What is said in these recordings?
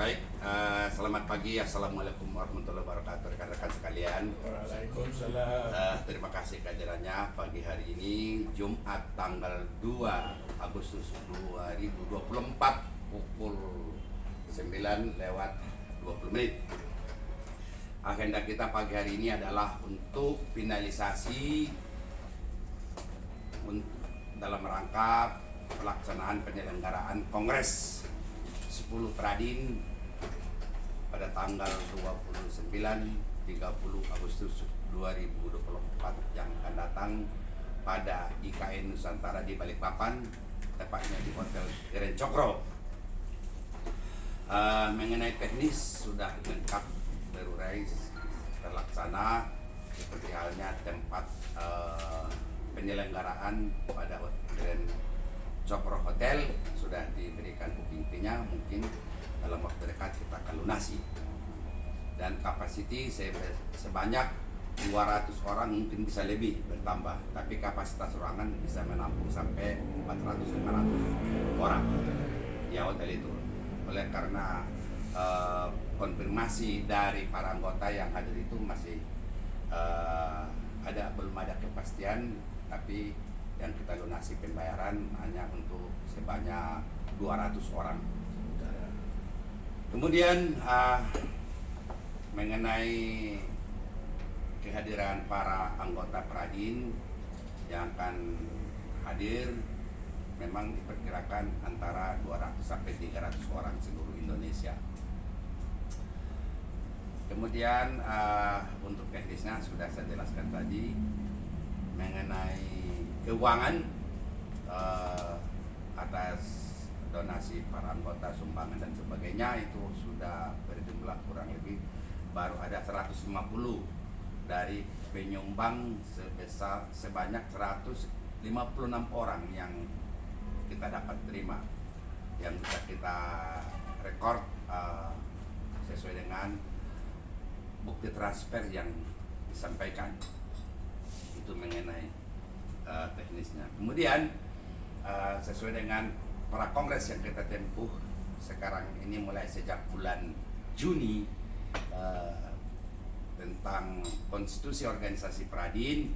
Baik, selamat pagi. Assalamualaikum warahmatullahi wabarakatuh rekan-rekan sekalian. Waalaikumsalam. Terima kasih kehadirannya pagi hari ini Jumat tanggal 2 Agustus 2024 pukul 9:20. Agenda kita pagi hari ini adalah untuk finalisasi dalam rangka pelaksanaan penyelenggaraan Kongres 10 Pradin pada tanggal 29-30 Agustus 2024 yang akan datang pada IKN Nusantara di Balikpapan, tepatnya di Hotel Grand Cokro. Mengenai teknis sudah lengkap terurai terlaksana, seperti halnya tempat penyelenggaraan pada Grand Cokro Hotel sudah diberikan booking fee-nya, mungkin dalam waktu dekat kita akan lunasi. Dan kapasiti sebanyak 200 orang, mungkin bisa lebih bertambah, tapi kapasitas ruangan bisa menampung sampai 400-500 orang ya hotel itu. Oleh karena konfirmasi dari para anggota yang hadir itu masih belum ada kepastian, tapi yang kita lunasi pembayaran hanya untuk sebanyak 200 orang. Kemudian mengenai kehadiran para anggota Pradin yang akan hadir, memang diperkirakan antara 200-300 orang seluruh Indonesia. Kemudian untuk teknisnya sudah saya jelaskan tadi. Mengenai keuangan atas donasi para anggota, sumbangan dan sebagainya, itu sudah berjumlah kurang lebih baru ada 150 dari penyumbang sebanyak 156 orang yang kita dapat terima, yang bisa kita rekord sesuai dengan bukti transfer yang disampaikan. Itu mengenai teknisnya. Kemudian sesuai dengan prakongres yang kita tempuh sekarang ini mulai sejak bulan Juni tentang konstitusi organisasi Pradin,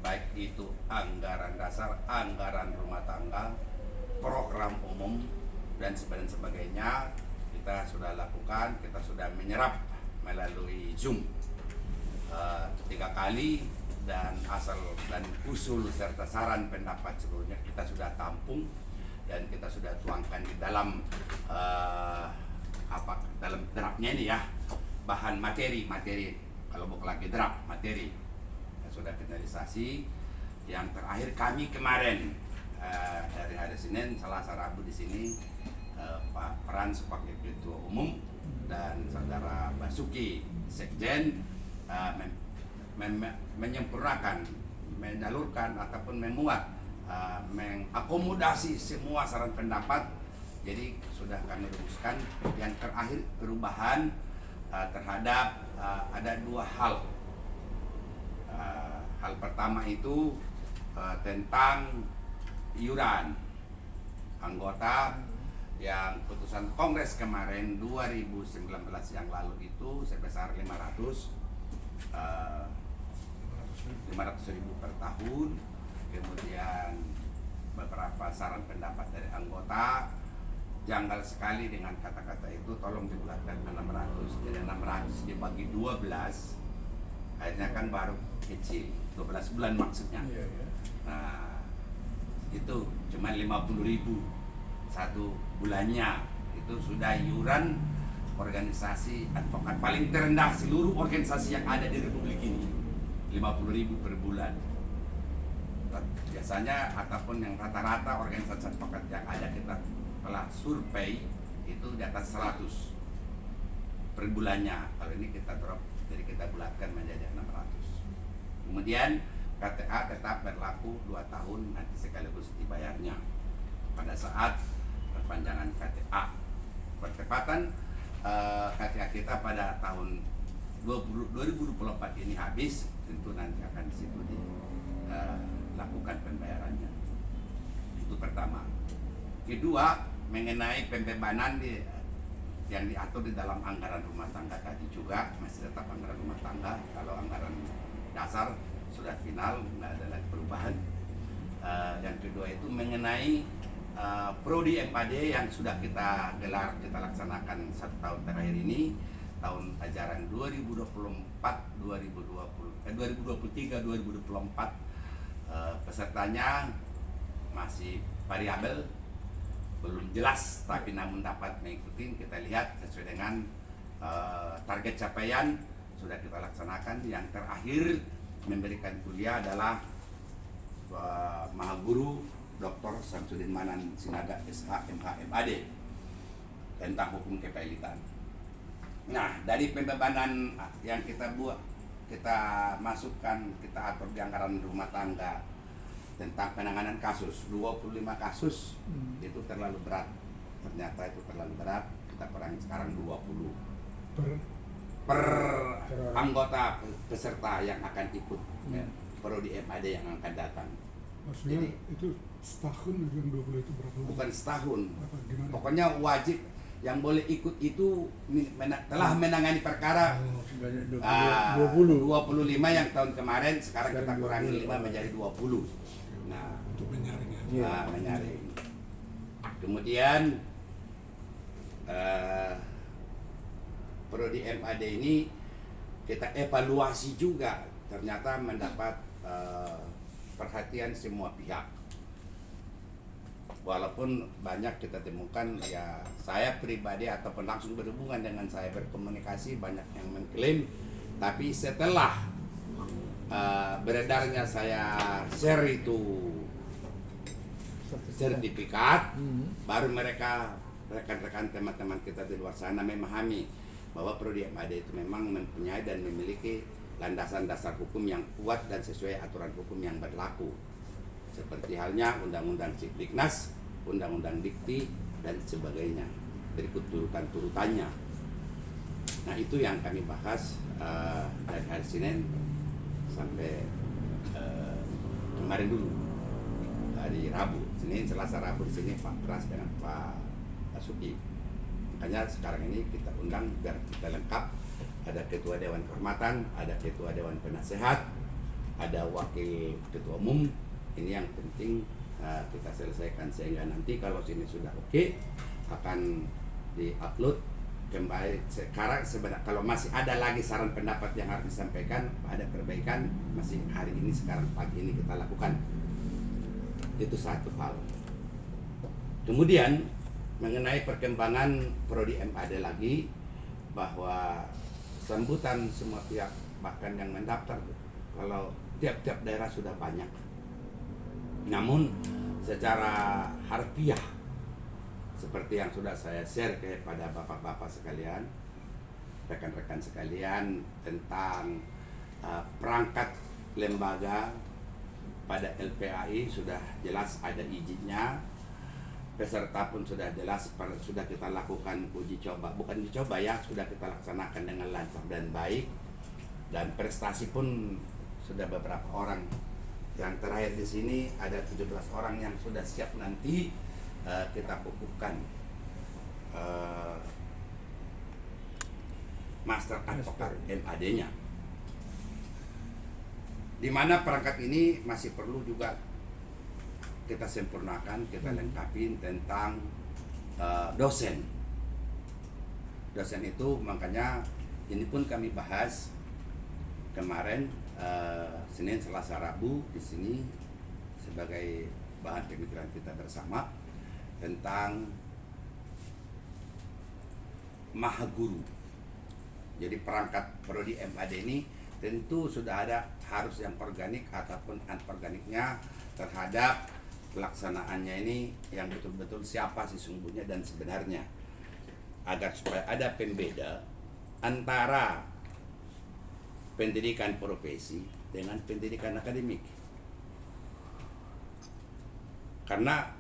baik itu anggaran dasar, anggaran rumah tangga, program umum dan sebagainya, kita sudah lakukan. Kita sudah menyerap melalui Zoom 3 kali, dan asal dan usul serta saran pendapat seluruhnya kita sudah tampung dan kita sudah tuangkan di dalam dalam draftnya ini ya, bahan materi kalau bukan lagi draft materi yang sudah finalisasi. Yang terakhir kami kemarin dari hari Senin, Selasa, Rabu di sini Pak Pran sebagai Ketua Umum dan Saudara Basuki Sekjen menyempurnakan, menyalurkan ataupun memuat, mengakomodasi semua saran pendapat. Jadi sudah kami rumuskan. Yang terakhir perubahan terhadap ada 2 hal. Hal pertama itu tentang iuran anggota yang putusan Kongres kemarin 2019 yang lalu itu sebesar 500.000 per tahun. Kemudian beberapa saran pendapat dari anggota, janggal sekali dengan kata-kata itu, tolong dibulatkan ke 600. Jadi 600 dibagi 12, akhirnya kan baru kecil, 12 bulan maksudnya. Nah, itu cuma 50.000 1 bulannya. Itu sudah iuran organisasi advokat paling terendah seluruh organisasi yang ada di Republik ini, 50.000 per bulan. Biasanya ataupun yang rata-rata organisasi advokat yang ada kita telah survei itu di atas 100 per bulannya. Kalau ini kita drop, jadi kita bulatkan menjadi 600. Kemudian KTA tetap berlaku 2 tahun, nanti sekaligus dibayarnya pada saat perpanjangan KTA. Percepatan KTA kita pada tahun 2024 ini habis, tentu nanti akan di situ dilakukan pembayarannya. Itu pertama. Kedua, mengenai pembebanan di yang diatur di dalam anggaran rumah tangga tadi juga masih tetap anggaran rumah tangga. Kalau anggaran dasar sudah final, nggak ada lagi perubahan. Yang kedua itu mengenai Prodi MAD yang sudah kita gelar, kita laksanakan 1 tahun terakhir ini, tahun ajaran 2023-2024, pesertanya masih variabel, belum jelas, tapi namun dapat mengikuti. Kita lihat sesuai dengan target capaian sudah kita laksanakan. Yang terakhir memberikan kuliah adalah Mahaguru Dr. Samsudin Manan Sinaga SH MH MAD tentang hukum kepailitan. Nah, dari pembebanan yang kita buat, kita masukkan, kita atur di anggaran rumah tangga tentang penanganan kasus 25 kasus itu terlalu berat. Ternyata itu terlalu berat. Kita kurangi sekarang 20 per anggota peserta yang akan ikut Prodi MAD yang akan datang. Maksudnya Jadi, itu setahun yang 20 itu berapa lama? bukan setahun. Gimana? Pokoknya wajib yang boleh ikut itu telah menangani perkara. Sebanyak 25 yang tahun kemarin, sekarang kita kurangi 5 menjadi 20. Nah, untuk menyaring ya. Menyaring. Kemudian Prodi MAD ini kita evaluasi juga, ternyata mendapat perhatian semua pihak. Walaupun banyak kita temukan, ya saya pribadi ataupun langsung berhubungan dengan saya berkomunikasi, banyak yang mengklaim, tapi setelah beredarnya saya share itu sertifikat, baru mereka, rekan-rekan teman-teman kita di luar sana memahami bahwa Prodi MAD itu memang mempunyai dan memiliki landasan dasar hukum yang kuat dan sesuai aturan hukum yang berlaku, seperti halnya Undang-Undang Ciptiknas, Undang-Undang Dikti, dan sebagainya. Berikut turutan-turutannya. Nah, itu yang kami bahas dari hari Senin sampai kemarin dulu, hari Rabu, Senin, Selasa, Rabu di sini Pak Pras dengan Pak Suki. Makanya sekarang ini kita undang biar kita lengkap. Ada Ketua Dewan Kehormatan, ada Ketua Dewan Penasehat, ada Wakil Ketua Umum. Ini yang penting kita selesaikan, sehingga nanti kalau sini sudah oke, akan di-upload kembali. Sekarang sebenarnya kalau masih ada lagi saran pendapat yang harus disampaikan, ada perbaikan, masih hari ini, sekarang pagi ini kita lakukan. Itu satu hal. Kemudian mengenai perkembangan Prodi MAD lagi, bahwa sambutan semua pihak, bahkan yang mendaftar, kalau tiap-tiap daerah sudah banyak. Namun secara harfiah, seperti yang sudah saya share kepada bapak-bapak sekalian, rekan-rekan sekalian, tentang perangkat lembaga pada LPAI sudah jelas ada izinnya. Peserta pun sudah jelas, sudah kita lakukan uji coba, bukan uji coba ya, sudah kita laksanakan dengan lancar dan baik, dan prestasi pun sudah beberapa orang. Yang terakhir di sini ada 17 orang yang sudah siap nanti kita kukuhkan Master Advokat MAD-nya. Di mana perangkat ini masih perlu juga kita sempurnakan, kita lengkapi tentang dosen. Dosen itu makanya ini pun kami bahas kemarin Senin, Selasa, Rabu di sini sebagai bahan pemikiran kita bersama tentang Mahaguru. Jadi perangkat Prodi MAD ini tentu sudah ada harus yang organik ataupun anorganiknya terhadap pelaksanaannya ini, yang betul-betul siapa sesungguhnya dan sebenarnya, agar supaya ada pembeda antara pendidikan profesi dengan pendidikan akademik. Karena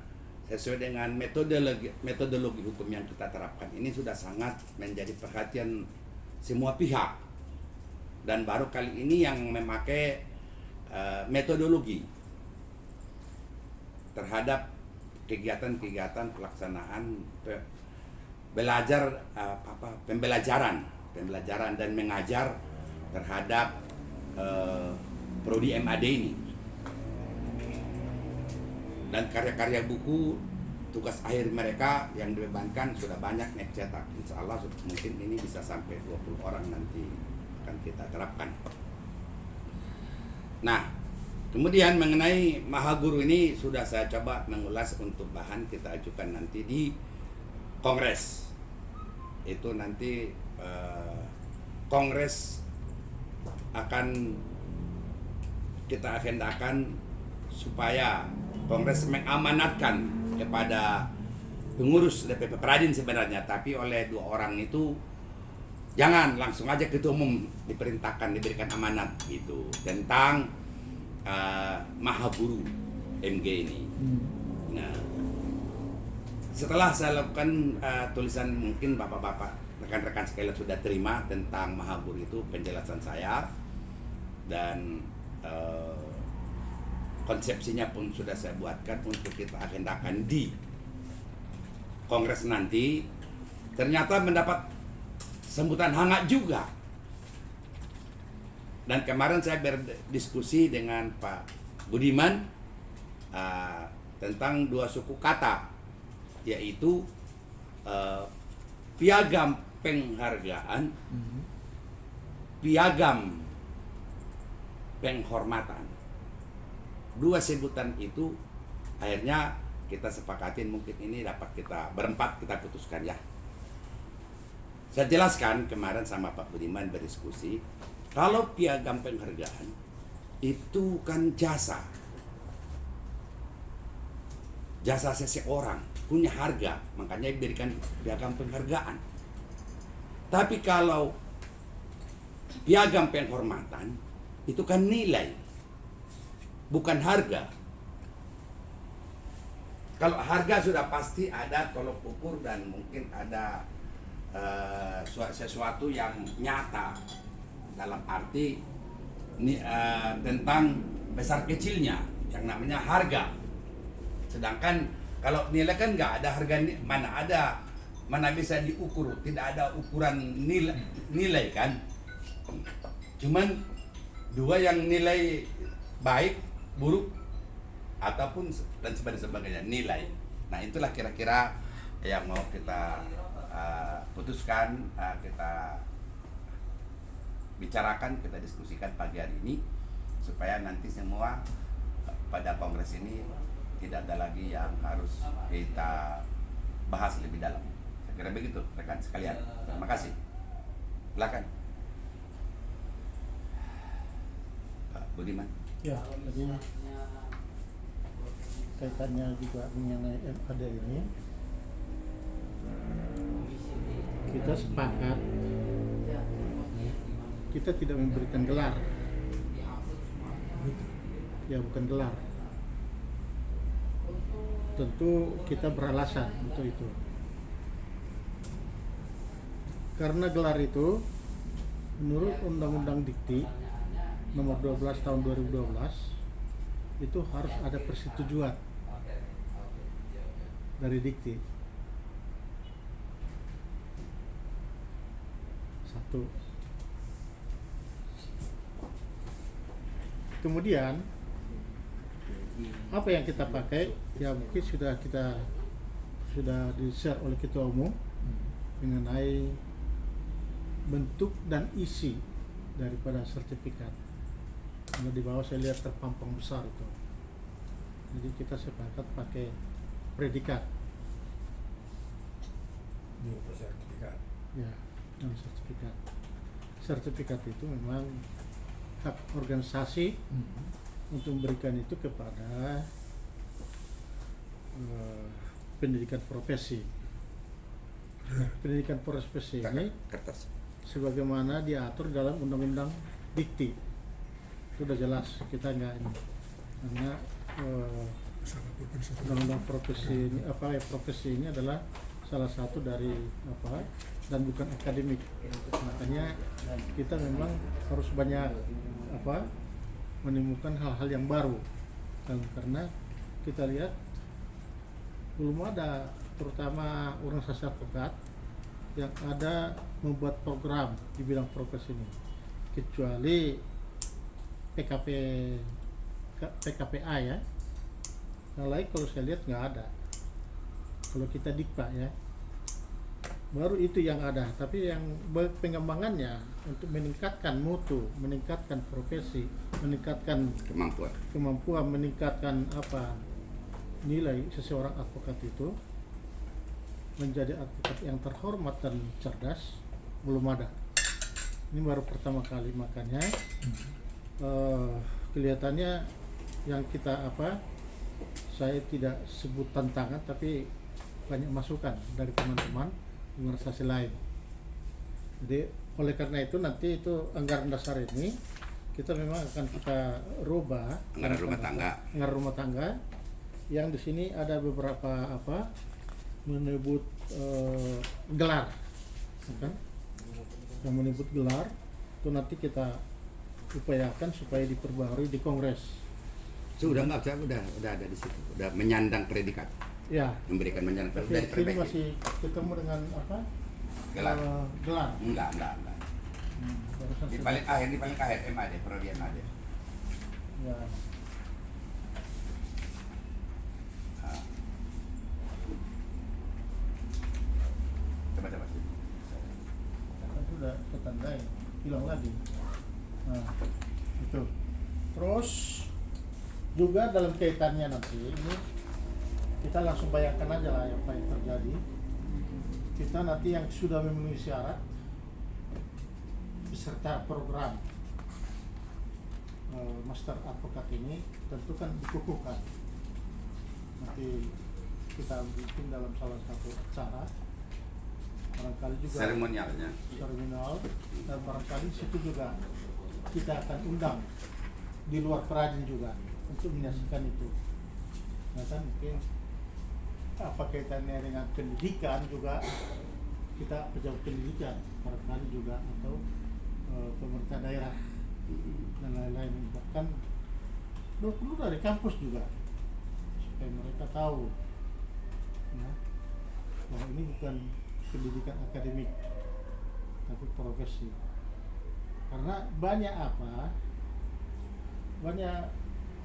sesuai dengan metodologi hukum yang kita terapkan ini sudah sangat menjadi perhatian semua pihak, dan baru kali ini yang memakai metodologi terhadap kegiatan-kegiatan pelaksanaan belajar pembelajaran dan mengajar terhadap prodi MAD ini. Dan karya-karya buku tugas akhir mereka yang dibebankan sudah banyak cetak. Insya Allah mungkin ini bisa sampai 20 orang nanti akan kita terapkan. Nah, kemudian mengenai Mahaguru ini sudah saya coba mengulas untuk bahan kita ajukan nanti di Kongres. Itu nanti Kongres akan kita agendakan supaya Kongres mengamanatkan kepada pengurus DPP Peradin sebenarnya, tapi oleh 2 orang itu jangan langsung aja ketua umum diperintahkan, diberikan amanat gitu tentang Mahaguru MG ini. Nah, setelah saya lakukan tulisan, mungkin bapak-bapak rekan-rekan sekalian sudah terima tentang Mahaguru itu penjelasan saya, dan konsepsinya pun sudah saya buatkan untuk kita agendakan di Kongres nanti. Ternyata mendapat sambutan hangat juga. Dan kemarin saya berdiskusi dengan Pak Budiman tentang 2 suku kata, yaitu piagam penghargaan, piagam penghormatan. 2 sebutan itu akhirnya kita sepakatin, mungkin ini dapat kita berempat kita putuskan ya. Saya jelaskan kemarin sama Pak Budiman berdiskusi, kalau piagam penghargaan itu kan jasa seseorang, punya harga, makanya diberikan piagam penghargaan. Tapi kalau piagam penghormatan itu kan nilai, bukan harga. Kalau harga sudah pasti ada tolok ukur dan mungkin ada sesuatu yang nyata dalam arti tentang besar kecilnya yang namanya harga. Sedangkan kalau nilai kan nggak ada harga, mana bisa diukur, tidak ada ukuran nilai kan. Cuman 2 yang nilai baik, buruk, ataupun dan sebagainya nilai. Nah, itulah kira-kira yang mau kita putuskan, kita bicarakan, kita diskusikan pagi hari ini, supaya nanti semua pada kongres ini tidak ada lagi yang harus kita bahas lebih dalam. Saya kira begitu rekan sekalian. Terima kasih. Silakan Pak Budiman. Ya, jadi kaitannya juga mengenai MAD ini, kita sepakat kita tidak memberikan gelar. Ya, bukan gelar. Tentu kita beralasan untuk itu. Karena gelar itu menurut Undang-Undang Dikti nomor 12 tahun 2012 itu harus ada persetujuan dari Dikti. 1. Kemudian apa yang kita pakai, ya mungkin sudah di-share oleh Ketua Umum mengenai bentuk dan isi daripada sertifikat. Karena di bawah saya lihat terpampang besar itu. Jadi kita sepakat pakai predikat. Sertifikat. Ya, dan sertifikat. Sertifikat itu memang hak organisasi untuk memberikan itu kepada pendidikan profesi. Pendidikan profesi ini Kertas. sebagaimana diatur dalam Undang-Undang Dikti. Sudah jelas, kita nggak ini karena Undang-Undang profesi ini profesi ini adalah salah satu dari dan bukan akademik. Makanya kita memang harus banyak menemukan hal-hal yang baru, dan karena kita lihat belum ada, terutama organisasi advokat yang ada membuat program di bidang prokes ini, kecuali PKPA ya. Yang lain kalau saya lihat nggak ada. Kalau kita dikpa ya, baru itu yang ada. Tapi yang pengembangannya untuk meningkatkan mutu, meningkatkan profesi, meningkatkan kemampuan, meningkatkan nilai seseorang advokat itu menjadi advokat yang terhormat dan cerdas, belum ada. Ini baru pertama kali, makanya kelihatannya yang kita saya tidak sebut tantangan, tapi banyak masukan dari teman-teman organisasi lain. Jadi oleh karena itu nanti itu anggaran dasar ini kita memang akan kita rubah anggaran rumah tangga yang di sini ada beberapa menyebut gelar, kan? Yang menyebut gelar itu nanti kita upayakan supaya diperbarui di Kongres. Sudah ada di situ, udah menyandang predikat. Ya. Memberikan menyandang Tapi predikat. sini masih ketemu dengan Gelar. gelar. Enggak. Barusan Di paling akhir MAD, perodian MAD. Ya. Coba sih. Itu udah ketandai, hilang lagi. Nah, itu. Terus juga dalam kaitannya nanti ini kita langsung bayangkan aja lah apa yang terjadi. Kita nanti yang sudah memenuhi syarat beserta program master advokat ini tentu kan dikukuhkan. Nanti kita bikin dalam salah satu acara, barangkali juga Seremonialnya. terminal, dan barangkali situ juga kita akan undang di luar perajin juga untuk menyaksikan itu. Nah kan mungkin apa kaitannya dengan pendidikan juga, kita pejabat pendidikan barangkali juga, atau pemerintah daerah dan lain-lain, bahkan perlu dari kampus juga supaya mereka tahu ya, bahwa ini bukan pendidikan akademik tapi profesi. Karena banyak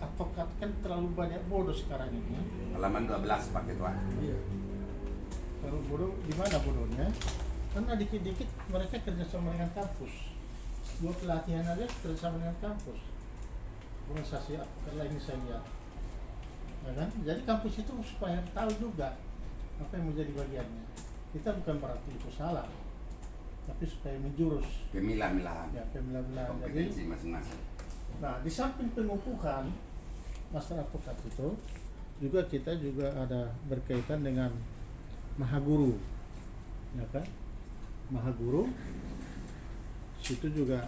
advokat kan terlalu banyak bodoh sekarang ini. Halaman 12 pakai tuan. Iya. Terlalu bodoh, di mana bodohnya? Karena dikit-dikit mereka kerjasama dengan kampus. Buat pelatihan aja kerjasama dengan kampus. Organisasi advokat lain saya lihat. Ya kan? Jadi kampus itu supaya tahu juga apa yang menjadi bagiannya. Kita bukan berarti itu salah, tapi supaya menjurus. Pemilah-milahan. Ya, pemilah-milahan. Kompetensi Jadi, masing-masing. nah, di samping pengukuhan master advokat itu juga kita juga ada berkaitan dengan mahaguru, ya kan? Mahaguru situ juga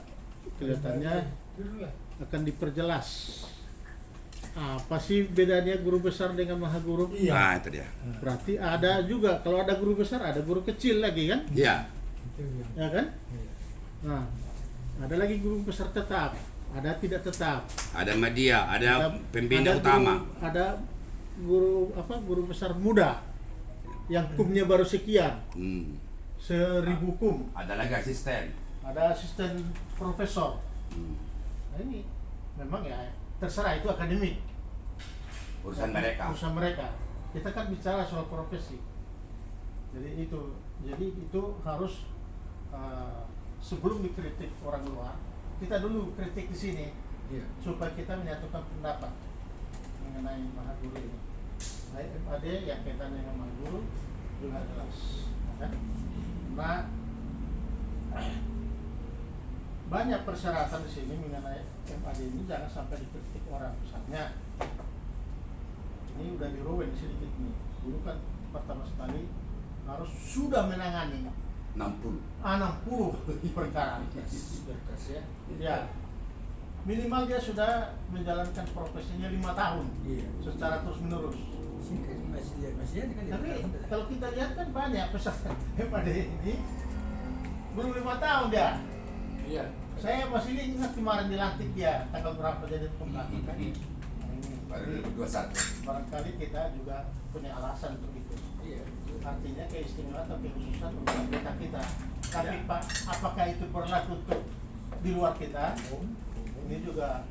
kelihatannya akan diperjelas apa sih bedanya guru besar dengan mahaguru. Iya. Nah, itu dia. Berarti ada juga, kalau ada guru besar ada guru kecil lagi kan, Iya. ya kan? Nah, ada lagi guru besar tetap, ada tidak tetap. Ada media, ada pembina ada utama. Ada guru guru besar muda yang hukumnya baru sekian, 1000 hukum. Ada lagi asisten. Ada asisten profesor. Hmm. Nah ini memang ya terserah, itu akademik. Urusan mereka. Urusan mereka. Kita kan bicara soal profesi. Jadi itu harus sebelum dikritik orang luar, kita dulu kritik di sini. Iya. Supaya kita menyatukan pendapat mengenai mahaguru ini. Nah, MAD yang kaitannya dengan mahaguru juga jelas, kan? Nah, banyak persyaratan di sini mengenai MAD ini, jangan sampai dikritik orang. Misalnya, ini udah dirubah sedikit nih. Dulu kan pertama sekali harus sudah menangani 60. 60 perkara. Ya. Minimal dia sudah menjalankan profesinya 5 tahun Iya. secara terus menerus. Masih ada kan? Tapi kalau kita lihat kan banyak peserta MAD ini belum 5 tahun dia. Iya. Saya masih ingat kemarin dilantik dia tanggal berapa jadi pembantu kan. Nah, ini. Baru Jadi, 2021. barangkali kita juga punya alasan untuk itu. Iya. Artinya keistimewaan atau kekhususan untuk anggota kita. Tapi Ya. Pak, apakah itu berlaku untuk di luar kita? Ini juga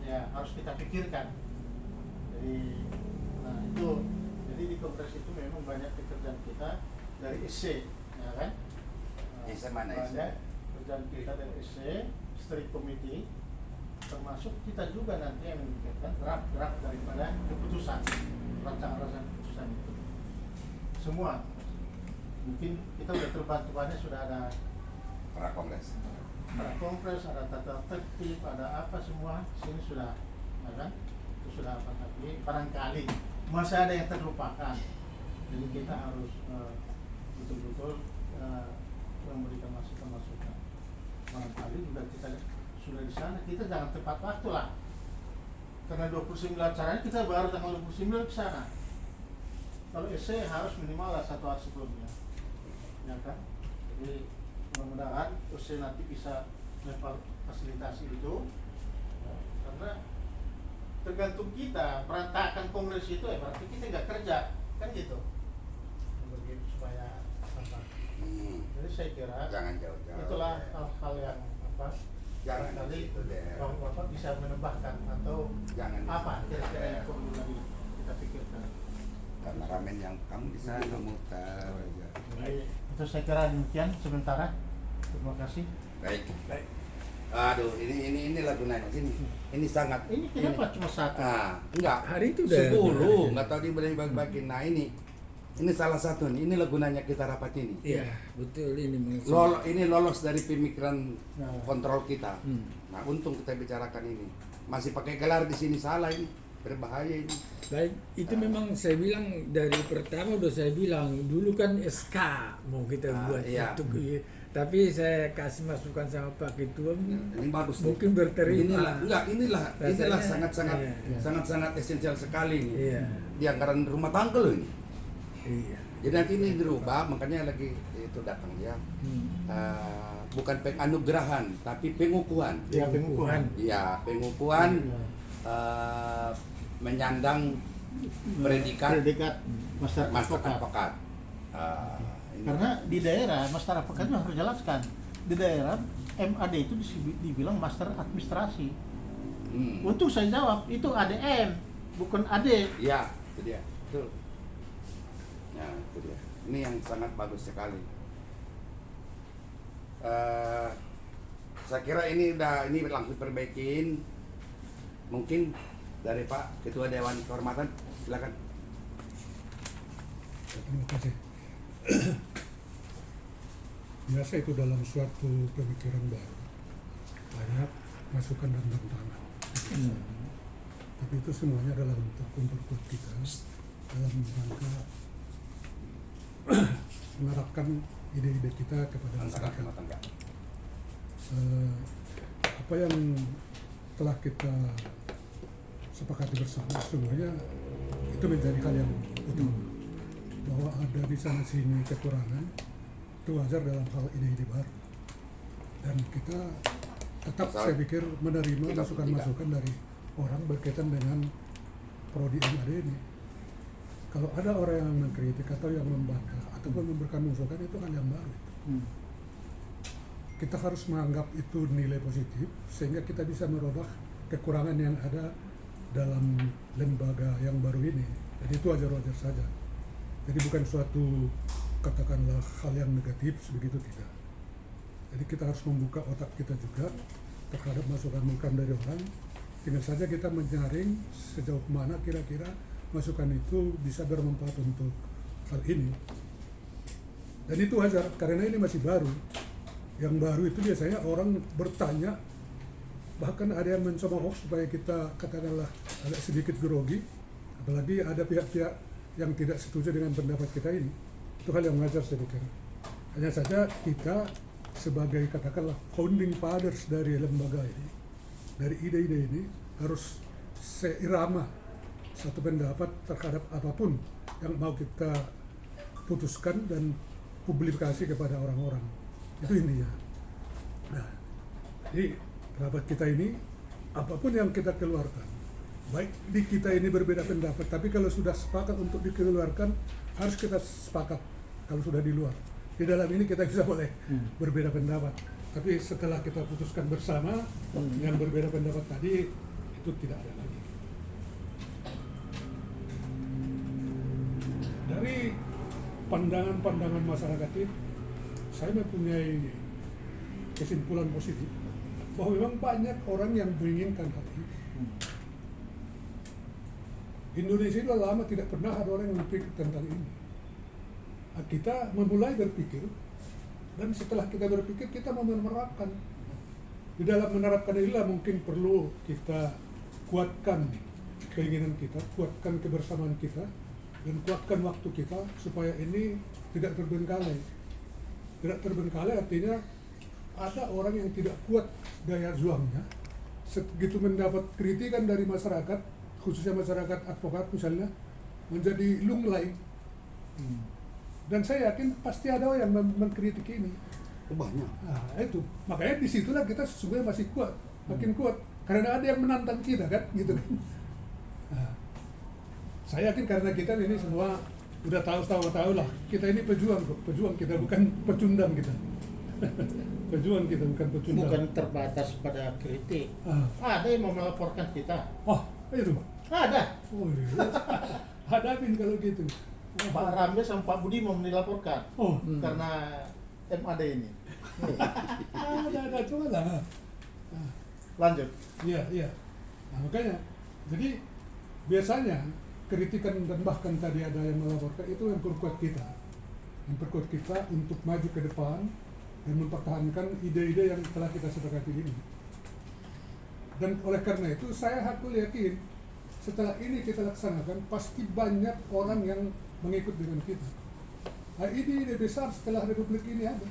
ya harus kita pikirkan. Jadi, nah itu, jadi di kongres itu memang banyak pekerjaan kita dari SC, ya kan? SC mana SC? Banyak pekerjaan kita dari SC, Steering Committee, termasuk kita juga nanti yang memikirkan draft daripada keputusan, rancangan keputusan itu. Semua, mungkin kita sudah terbantu banyak, sudah ada Para kongres. kongres, ada tata tertib, ada apa semua, sini sudah, ya kan? Itu sudah apa, tapi barangkali masih ada yang terlupakan. Jadi kita harus betul-betul memberikan masukan-masukan. Barangkali juga kita sudah di sana, kita jangan tepat waktu lah. Karena 29 caranya kita baru tanggal 29 ke sana. Kalau essay harus minimal lah 1 hari sebelumnya, ya kan? Jadi mudah-mudahan essay nanti bisa memfasilitasi itu, ya, karena tergantung kita berantakan kongres itu ya berarti kita nggak kerja, kan gitu. Begitu supaya apa? Jadi saya kira Jangan jauh-jauh. itulah hal-hal yang apa? Jangan barangkali itu deh. Bapak bisa menambahkan atau Jangan apa di situ kira-kira deh. yang perlu lagi kita pikirkan. Karena ramen yang kamu di sana muter aja. Baik, itu saya kira demikian sementara. Terima kasih. Baik. Aduh, ini lagu nanya sini. Ini sangat. Ini kenapa cuma satu? Enggak. Hari itu udah 10, enggak tahu dibagi-bagi. Nah, ini salah satu nih. Ini lagu nanya kita rapat ini. Iya, betul ini Ini lolos dari pemikiran Nah. kontrol kita. Nah, untung kita bicarakan ini. Masih pakai gelar di sini salah ini. Berbahaya ini. Baik, itu memang saya bilang dari pertama udah saya bilang dulu kan SK mau kita buat iya. untuk tapi saya kasih masukan sama Pak Ketua Ini bagus. mungkin berterima. Inilah Rasanya, sangat esensial sekali ini. Iya. Di anggaran rumah tangga loh ini. Iya. Jadi nanti ini dirubah, makanya lagi itu datang dia. Bukan penganugerahan, tapi pengukuhan. Ya, pengukuhan. Iya, pengukuhan menyandang predikat Master master Advokat. advokat. Ini. Karena di daerah Master Advokat itu harus jelaskan. Di daerah MAD itu dibilang Master Administrasi. Untuk saya jawab itu ADM, bukan AD. Iya, itu dia. Betul. Ya, itu dia. Ini yang sangat bagus sekali. Saya kira ini langsung perbaikin. Mungkin dari Pak Ketua Dewan Kehormatan, silakan. Terima kasih. Biasa itu dalam suatu pemikiran baru banyak masukan dan tantangan. Tapi itu semuanya adalah untuk memperkuat kita dalam rangka mengarahkan ide-ide kita kepada Antara masyarakat. rumah tangga. Apa yang telah kita sepakati bersama semuanya itu menjadi hal yang utama. Bahwa ada di sana sini kekurangan itu wajar dalam hal ide-ide baru, dan kita tetap saya pikir menerima masukan-masukan dari orang berkaitan dengan prodi MAD ini. Kalau ada orang yang mengkritik atau yang membantah ataupun memberikan masukan, itu hal yang baru. Kita harus menganggap itu nilai positif sehingga kita bisa merubah kekurangan yang ada dalam lembaga yang baru ini. Jadi itu wajar-wajar saja. Jadi bukan suatu katakanlah hal yang negatif, begitu tidak. Jadi kita harus membuka otak kita juga terhadap masukan-masukan dari orang. Tinggal saja kita menyaring sejauh mana kira-kira masukan itu bisa bermanfaat untuk hal ini. Dan itu wajar karena ini masih baru. Yang baru itu biasanya orang bertanya, bahkan ada yang mencoba hoax supaya kita katakanlah agak sedikit grogi. Apalagi ada pihak-pihak yang tidak setuju dengan pendapat kita ini. Itu hal yang wajar saya pikir. Hanya saja kita sebagai katakanlah founding fathers dari lembaga ini, dari ide-ide ini harus seirama satu pendapat terhadap apapun yang mau kita putuskan dan publikasi kepada orang-orang. Itu intinya. Nah, jadi pendapat kita ini apapun yang kita keluarkan, baik di kita ini berbeda pendapat, tapi kalau sudah sepakat untuk dikeluarkan harus kita sepakat. Kalau sudah di luar, di dalam ini kita bisa boleh berbeda pendapat, tapi setelah kita putuskan bersama yang berbeda pendapat tadi itu tidak ada lagi. Dari pandangan-pandangan masyarakat ini, saya mempunyai kesimpulan positif bahwa memang banyak orang yang menginginkan hal ini. Indonesia itu lama tidak pernah ada orang yang berpikir tentang ini. Kita memulai berpikir, dan setelah kita berpikir kita mau menerapkan. Di dalam menerapkan inilah mungkin perlu kita kuatkan keinginan kita, kuatkan kebersamaan kita, dan kuatkan waktu kita supaya ini tidak terbengkalai. Tidak terbengkalai artinya ada orang yang tidak kuat daya juangnya, segitu mendapat kritikan dari masyarakat, khususnya masyarakat advokat misalnya, menjadi lunglai. Dan saya yakin pasti ada yang mengkritik ini. Banyak. Nah, itu makanya disitulah kita sebenarnya masih kuat, makin kuat karena ada yang menantang kita kan, gitu kan. Nah, saya yakin karena kita ini semua udah tahu lah, kita ini pejuang kok, pejuang kita bukan pecundang kita. Pejuang kita bukan pecundang. Bukan terbatas pada kritik. Ada yang mau melaporkan kita. Oh, itu. Ada. Oh, iya. Hadapin kalau gitu. Pak Rambe sama Pak Budi mau dilaporkan Oh, karena MAD ini. ada coba lah. Lanjut. Iya. Nah, makanya, jadi biasanya kritikan dan bahkan tadi ada yang melaporkan itu yang memperkuat kita untuk maju ke depan dan mempertahankan ide-ide yang telah kita sepakati ini. Dan oleh karena itu saya hakul yakin setelah ini kita laksanakan pasti banyak orang yang mengikut dengan kita. Nah, ide-ide besar setelah Republik ini ada.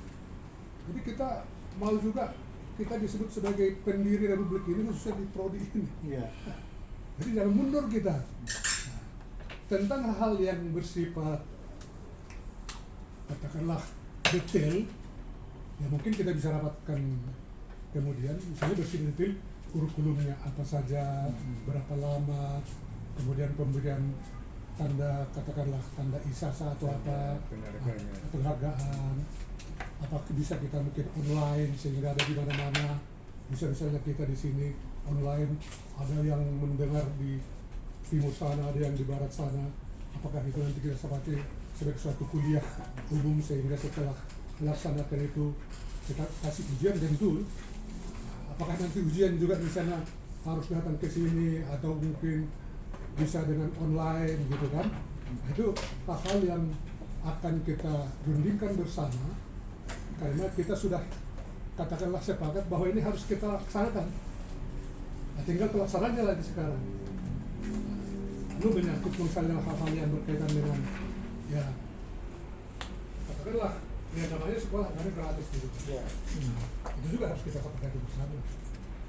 Jadi kita mau juga kita disebut sebagai pendiri Republik ini khususnya di prodi ini. Iya. Jadi jangan mundur kita. Tentang hal yang bersifat katakanlah detail, ya mungkin kita bisa rapatkan kemudian, misalnya bersifat detail kurikulumnya apa saja, berapa lama, kemudian pemberian tanda katakanlah tanda ijazah atau apa, penghargaan, apakah bisa kita mungkin online sehingga ada di mana-mana, bisa misalnya kita di sini online, ada yang mendengar di timur sana, ada yang di barat sana, apakah itu nanti kita seperti sebagai suatu kuliah umum sehingga setelah melaksanakan itu kita kasih ujian dan tool. Apakah nanti ujian juga di sana harus datang ke sini atau mungkin bisa dengan online gitu kan? Itu hal yang akan kita rundingkan bersama karena kita sudah katakanlah sepakat bahwa ini harus kita laksanakan. Nah, tinggal pelaksanaannya lagi sekarang. Lalu menyangkut misalnya hal-hal yang berkaitan dengan ya katakanlah ya namanya sekolah karena gratis gitu. Iya. Itu juga harus kita sepakati bersama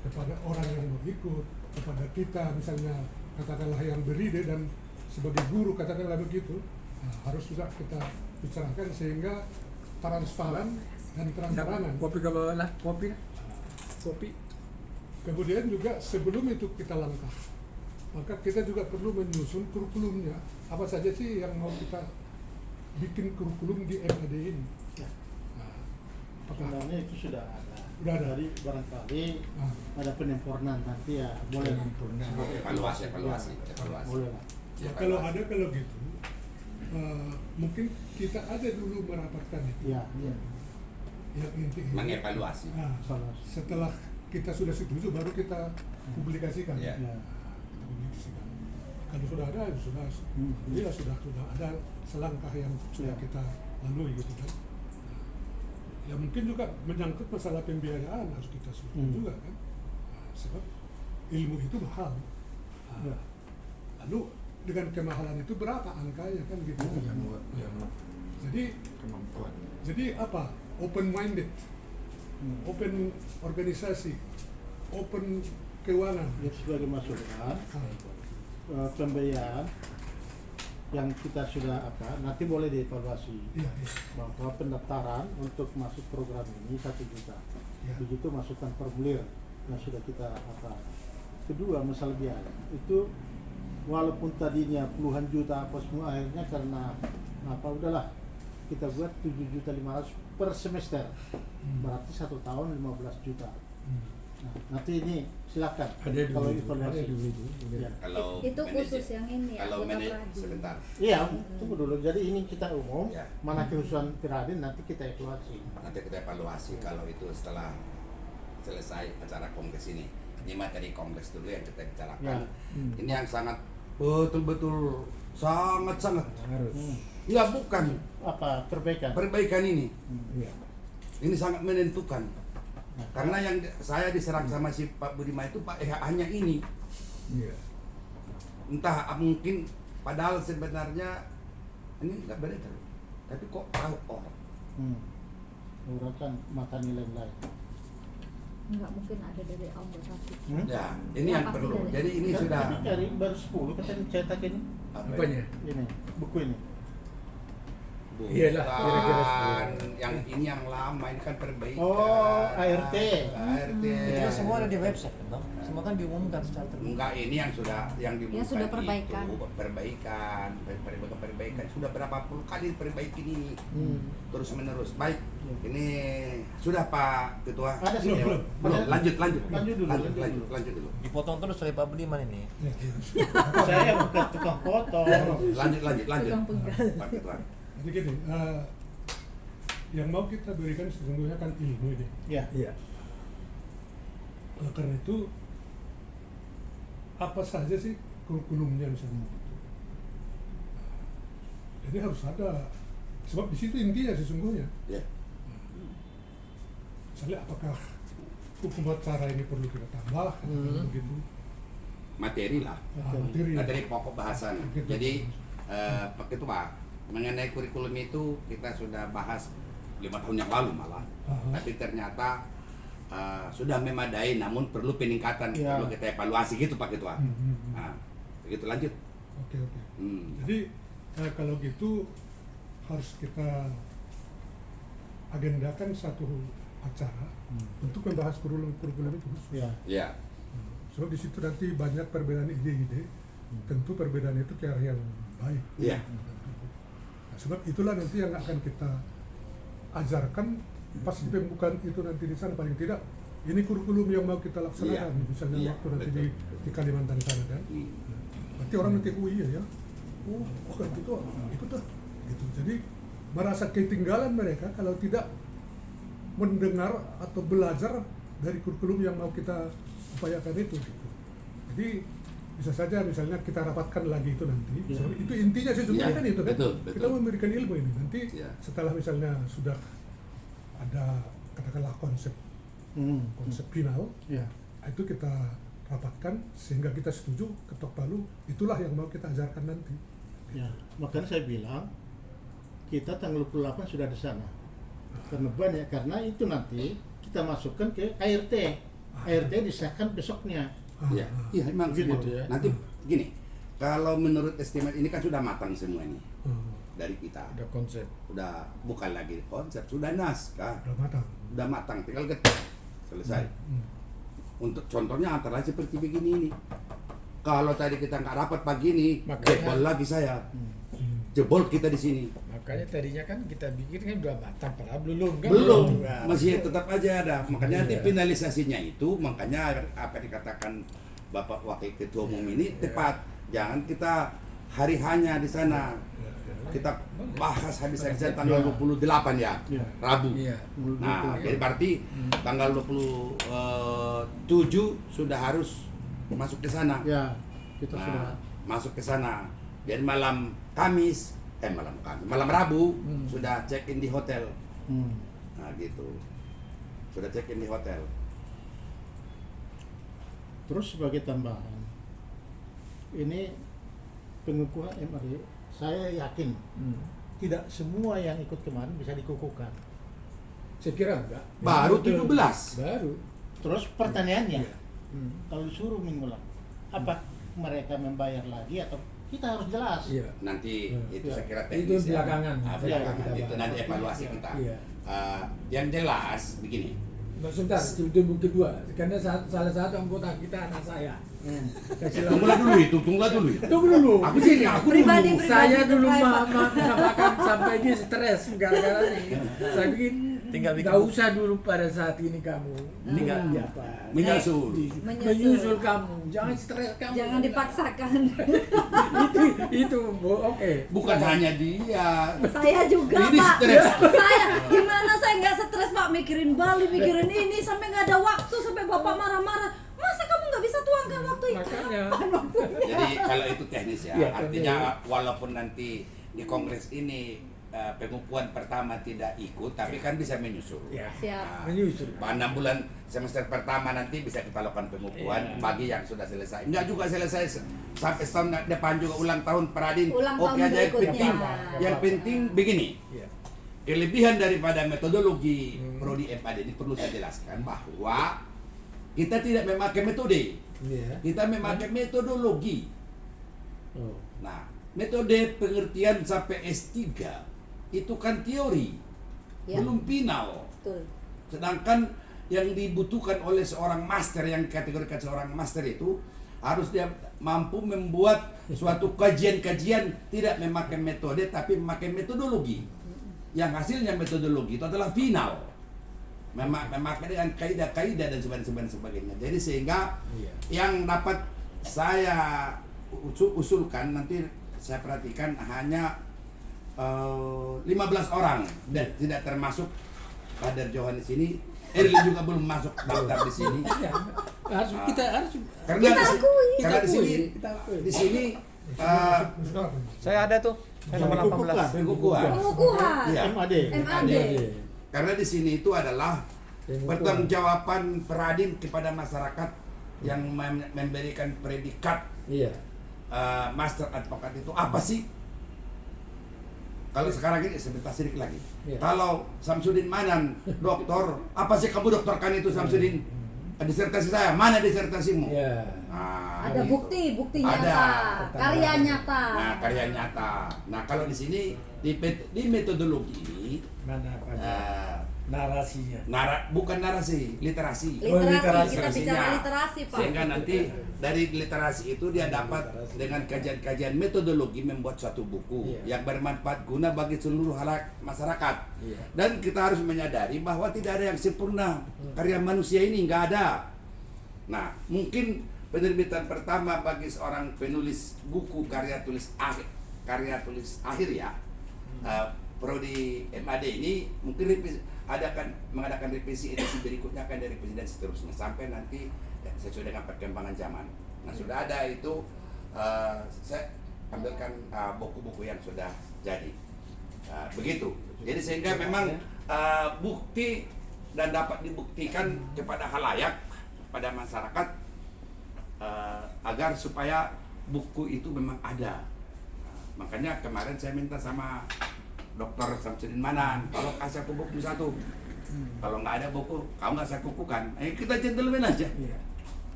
kepada orang yang mau ikut, kepada kita misalnya katakanlah yang beride dan sebagai guru katakanlah begitu, nah, harus juga kita bicarakan sehingga transparan dan terang-terangan. Kopi ke bawah lah, kopi. Kemudian juga sebelum itu kita langkah, maka kita juga perlu menyusun kurikulumnya. Apa saja sih yang mau kita bikin kurikulum di MAD ini? Nah, Sebenarnya itu sudah ada. Sudah ada. Jadi barangkali ada penyempurnaan nanti ya boleh Evaluasi. Boleh lah. Ya, kalau gitu, mungkin kita ada dulu merapatkan itu. Iya. Yang inti itu. Mengevaluasi. Nah, setelah kita sudah setuju baru kita publikasikan. Iya. Ya. Kita publikasikan. Kalau sudah ada, ya sudah. Jadi sudah ada selangkah yang sudah kita lalui gitu kan. Ya mungkin juga menyangkut masalah pembiayaan harus kita sebutkan juga kan. Nah, sebab ilmu itu mahal. Nah, lalu dengan kemahalan itu berapa angkanya kan gitu. Jadi Kemampuan. Jadi apa? Open minded, open organisasi, open keuangan. Ya sebagai masukan pembiayaan yang kita sudah nanti boleh dievaluasi Iya. bahwa pendaftaran untuk masuk program ini 1 juta. Ya. Begitu masukkan formulir yang sudah kita kedua masalah biaya itu, walaupun tadinya puluhan juta apa semua, akhirnya karena apa udahlah kita buat 7.500.000 per semester, berarti 1 tahun 15 juta. Nah, nanti ini silakan Ada kalau dulu, ada evaluasi. dulu itu. Ya. Kalau Itu khusus manajer- yang ini, kalau anggota manajer Peradi. sebentar. Iya, tunggu dulu. Jadi ini kita umum, Ya. mana kekhususan Piradin nanti kita evaluasi. Nanti kita evaluasi kalau itu setelah selesai acara kongres ini. Ini materi kongres dulu yang kita bicarakan. Ya. Ini yang sangat betul-betul sangat-sangat. Harus. Ya bukan Apa perbaikan? perbaikan ini. Iya. Ini sangat menentukan. Karena yang saya diserang sama si Pak Budiman itu Pak hanya ini. Iya. Entah mungkin padahal sebenarnya ini nggak beredar. Tapi kok tahu orang. Urutkan mata nilai lain. Nggak mungkin ada dari anggota kita. Ya, ini yang Pasti perlu. dari- Jadi ini Kan sudah Tapi dari baru 10 katanya cetak ini, Apanya? ini buku ini. Iyalah, kira-kira Bukan. Yang ini yang lama, ini kan perbaikan. Oh, ART. ART. Itu kan semua ada di website kan, Bang? Semua kan diumumkan secara terbuka. Enggak, ini yang sudah diumumkan sudah perbaikan. itu perbaikan sudah berapa puluh kali perbaikin ini terus menerus. Baik, ini sudah Pak Ketua. Ada sih. Belum. Lanjut Lanjut dulu. lanjut dulu. Dipotong terus oleh Pak Budiman ini. Saya bukan tukang foto. Lanjut. Tukang penggal. Pak Ketua. Jadi gini, yang mau kita berikan sesungguhnya kan ilmu ini. Ya. Iya. Oleh karena itu, apa saja sih kurikulumnya misalnya? Jadi harus ada, sebab di situ intinya sesungguhnya. Ya. Misalnya apakah hukum acara ini perlu kita tambah, begitu? Materi lah. Materi. Materi pokok bahasan. Gitu. Jadi Pak Ketua, mengenai kurikulum itu kita sudah bahas 5 tahun yang lalu malah. Tapi ternyata sudah memadai, namun perlu peningkatan, Ya. perlu kita evaluasi gitu Pak Ketua. Nah, begitu lanjut. Oke. Hmm. Jadi kalau gitu harus kita agendakan satu acara untuk membahas kurikulum itu khusus. Ya. Ya. Sebab di situ nanti banyak perbedaan ide-ide, tentu perbedaan itu ke arah yang baik. Iya. Nah, sebab itulah nanti yang akan kita ajarkan pas di pembukaan itu nanti di sana, paling tidak ini kurikulum yang mau kita laksanakan, Iya. misalnya Iya, waktu nanti betul. di Kalimantan sana kan. Hmm. Berarti orang nanti iya ya, kan gitu, ikut lah, gitu. Jadi merasa ketinggalan mereka kalau tidak mendengar atau belajar dari kurikulum yang mau kita upayakan itu, gitu. Jadi bisa saja misalnya kita rapatkan lagi itu nanti. Ya. So, itu intinya sesungguhnya Ya, kan itu kan. betul. Kita memberikan ilmu ini nanti Ya. setelah misalnya sudah ada katakanlah konsep final, Ya. itu kita rapatkan sehingga kita setuju, ketok palu, itulah yang mau kita ajarkan nanti. Ya. Makanya saya bilang kita tanggal 28 sudah di sana. Karena banyak, karena itu nanti kita masukkan ke ART. ART disahkan besoknya. Iya, iya emang Gitu gitu ya. Nanti gini, kalau menurut estimate ini kan sudah matang semua ini Hmm, dari kita. Ada konsep. Udah bukan lagi konsep, sudah naskah, udah matang. udah matang, tinggal ketik, selesai. Untuk contohnya antara lain seperti begini ini. Kalau tadi kita nggak rapat pagi ini, Makanya- jebol lagi saya, jebol kita di sini. Makanya tadinya kan kita bikin kan udah matang, padahal belum kan? Belum, Nah, masih tetap aja ada. Makanya nanti Iya. finalisasinya itu, makanya apa dikatakan Bapak Wakil Ketua Umum ini tepat. Jangan kita hari hanya di sana. Kita bahas habis-habisan tanggal 28 ya, Iya. Rabu. Iya. Nah, jadi berarti tanggal 27 sudah harus masuk ke sana. Ya, kita sudah. Nah, masuk ke sana. Jadi malam Rabu sudah check in di hotel. Nah, gitu. Sudah check in di hotel. Terus sebagai tambahan, ini pengukuhan MRI, saya yakin tidak semua yang ikut kemarin bisa dikukuhkan. Saya kira enggak. Baru Betul. 17. Baru. Terus pertanyaannya, Iya. kalau disuruh minggu lalu, apa mereka membayar lagi atau kita harus jelas? Iya. Nanti itu Ya. saya kira Itu teknis ya. belakangan. Ah, Iya, belakangan. kita Itu bahas. nanti evaluasi Iya. kita. Iya. Yang jelas begini, Nah, sebentar, itu kedua. Karena salah satu anggota kita anak saya. Kasih lagu. Tunggulah dulu. Tunggu dulu. Aku sini, aku Pribadi, dulu. Saya dulu private. makan sampai dia stres gara-gara ini. Saya bikin Tinggal bikin nggak buku. usah dulu pada saat ini kamu. Tinggal apa? Menyusul. Menyusul kamu. Jangan stres kamu. Jangan dipaksakan. itu oke. Bukan hanya dia. Saya juga Ini Pak. stres. Saya gimana saya nggak stres Pak, mikirin Bali, mikirin ini sampai nggak ada waktu, sampai Bapak marah-marah. Masa kamu nggak bisa tuangkan waktu itu? Makanya. Jadi kalau itu teknis ya, Iya, artinya walaupun nanti di kongres ini pengukuhan pertama tidak ikut, tapi kan bisa menyusul. Ya. Siap. Menyusul. 6 bulan semester pertama nanti bisa kita lakukan pengukuhan Iya. bagi yang sudah selesai. Enggak juga selesai sampai setahun depan juga ulang tahun Peradin. Ulang Oke tahun aja yang berikutnya. penting. Nggak Yang apa-apa. penting begini. Iya. Kelebihan daripada metodologi Prodi MAD ini perlu saya jelaskan bahwa kita tidak memakai metode, Iya. kita memakai metodologi. Oh. Nah, metode pengertian sampai S3 itu kan teori, Ya. belum final. Betul. Sedangkan yang dibutuhkan oleh seorang master, yang kategorikan seorang master itu harus dia mampu membuat suatu kajian-kajian tidak memakai metode tapi memakai metodologi. Yang hasilnya metodologi itu adalah final. Memakai dengan kaidah-kaidah dan sebagainya. Jadi sehingga Iya. yang dapat saya usulkan nanti saya perhatikan hanya 15 orang dan tidak termasuk Kader Johan di sini. Erlin juga belum masuk daftar di sini. Ya, harus kita harus Karena Kita akui. karena di sini Kita akui. di sini Saya ada tuh. Saya nomor 18. pengukuhan. Pengukuhan. Iya. MAD. MAD. Karena di sini itu adalah pertanggungjawaban Peradin kepada masyarakat yang memberikan predikat Iya. master advokat itu apa sih? Kalau sekarang ini sebentar sedikit lagi. Iya. Kalau Samsudin Manan doktor, apa sih kamu doktorkan itu Samsudin? Disertasi saya, mana disertasimu? Iya. Nah, Ada gitu. bukti Ada. nyata, karya nyata. Nah, karya nyata. Nah, kalau di sini di metodologi ini Mana apa? eh, Narasinya. bukan narasi, literasi. Oh, Literasi, kita literasinya. bicara literasi Pak. Sehingga nanti dari literasi itu dia dapat dengan kajian-kajian metodologi membuat suatu buku Iya. yang bermanfaat guna bagi seluruh masyarakat. Iya. Dan kita harus menyadari bahwa tidak ada yang sempurna. Karya manusia ini nggak ada. Nah, mungkin penerbitan pertama bagi seorang penulis buku karya tulis akhir ya, Prodi MAD ini mungkin mengadakan revisi edisi berikutnya akan dari presiden seterusnya sampai nanti sesuai dengan perkembangan zaman. Nah, sudah ada itu saya ambilkan buku-buku yang sudah jadi. Begitu. Jadi sehingga memang bukti dan dapat dibuktikan kepada halayak, pada masyarakat agar supaya buku itu memang ada. Makanya kemarin saya minta sama Dr. Samsudin Manan, kalau kasih aku buku satu, kalau nggak ada buku, kamu nggak saya kukukan. Kita gentleman aja. Iya.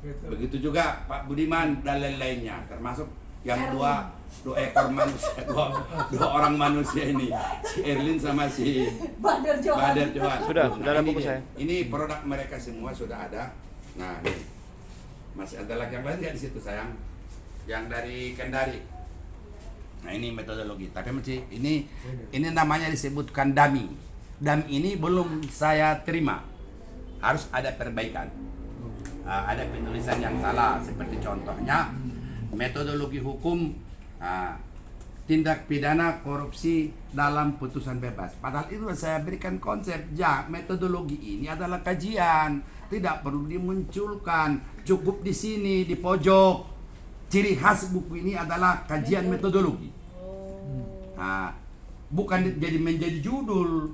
Betul. Begitu juga Pak Budiman dan lain-lainnya, termasuk yang dua ekor manusia, dua orang manusia ini, si Erlin sama si Badar Johan. Badar Johan. Sudah ada ini buku dia. saya. Ini produk mereka semua sudah ada. Nah, ini. Masih ada lagi yang lain nggak di situ sayang? Yang dari Kendari. Nah, ini metodologi. Tapi masih ini namanya disebutkan dummy. Dummy ini belum saya terima. Harus ada perbaikan. Ada penulisan yang salah. Seperti contohnya metodologi hukum tindak pidana korupsi dalam putusan bebas. Padahal itu saya berikan konsep. Ya, metodologi ini adalah kajian. Tidak perlu dimunculkan. Cukup di sini, di pojok. Ciri khas buku ini adalah kajian metodologi. Bukan menjadi judul.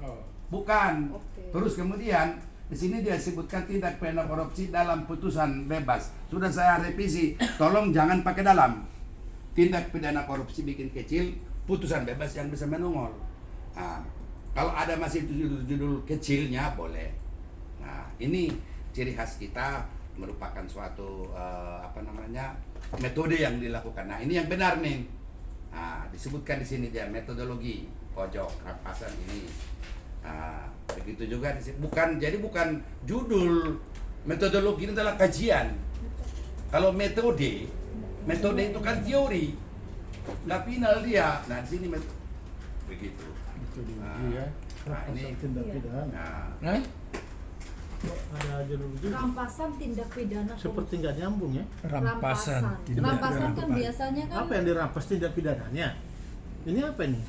Oh. Bukan. Oke. Terus kemudian di sini dia sebutkan tindak pidana korupsi dalam putusan bebas. Sudah saya revisi. Tolong jangan pakai dalam. Tindak pidana korupsi bikin kecil, putusan bebas yang bisa menongol. Kalau ada masih judul kecilnya boleh. Nah, ini ciri khas kita merupakan suatu metode yang dilakukan. Nah, ini yang benar nih. Disebutkan di sini dia metodologi pojok rampasan ini. Begitu juga di sini. Bukan judul. Metodologi itu adalah kajian. Kalau metode itu kan teori. Nggak final dia. Nah, di sini begitu. Metodologi ya. Nah, ini Tindak pidana. nah, Ada metodologi. Rampasan tindak pidana. Seperti nggak nyambung ya. Rampasan. tidak Rampasan kan ada biasanya kan Apa yang dirampas tindak pidananya? Ini apa nih?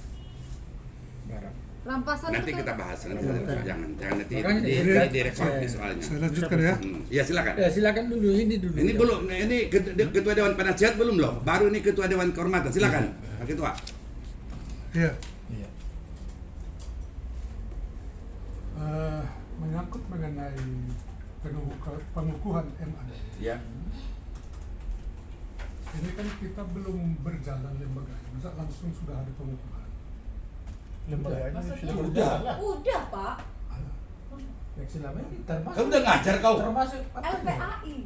barang. rampasan nanti itu kan kita bahas nanti. Jangan nanti Makanya direkod nih soalnya. Saya lanjutkan ya. Ya silakan. Ya silakan dulu ini dulu. Ini ya. belum, ini ketua Dewan Penasihat belum loh. Baru ini ketua Dewan Kehormatan. Silakan, Pak Ketua. Iya. Iya. Menyangkut mengenai pengukuhan MAD. Ya. Ini kan kita belum berjalan lembaganya, masa langsung sudah ada pengukuhan. Lembaganya Maksudnya Udah. udah Pak, Alah, Yang selama ini termasuk. Kau udah ngajar kau. Termasuk apa? LPAI.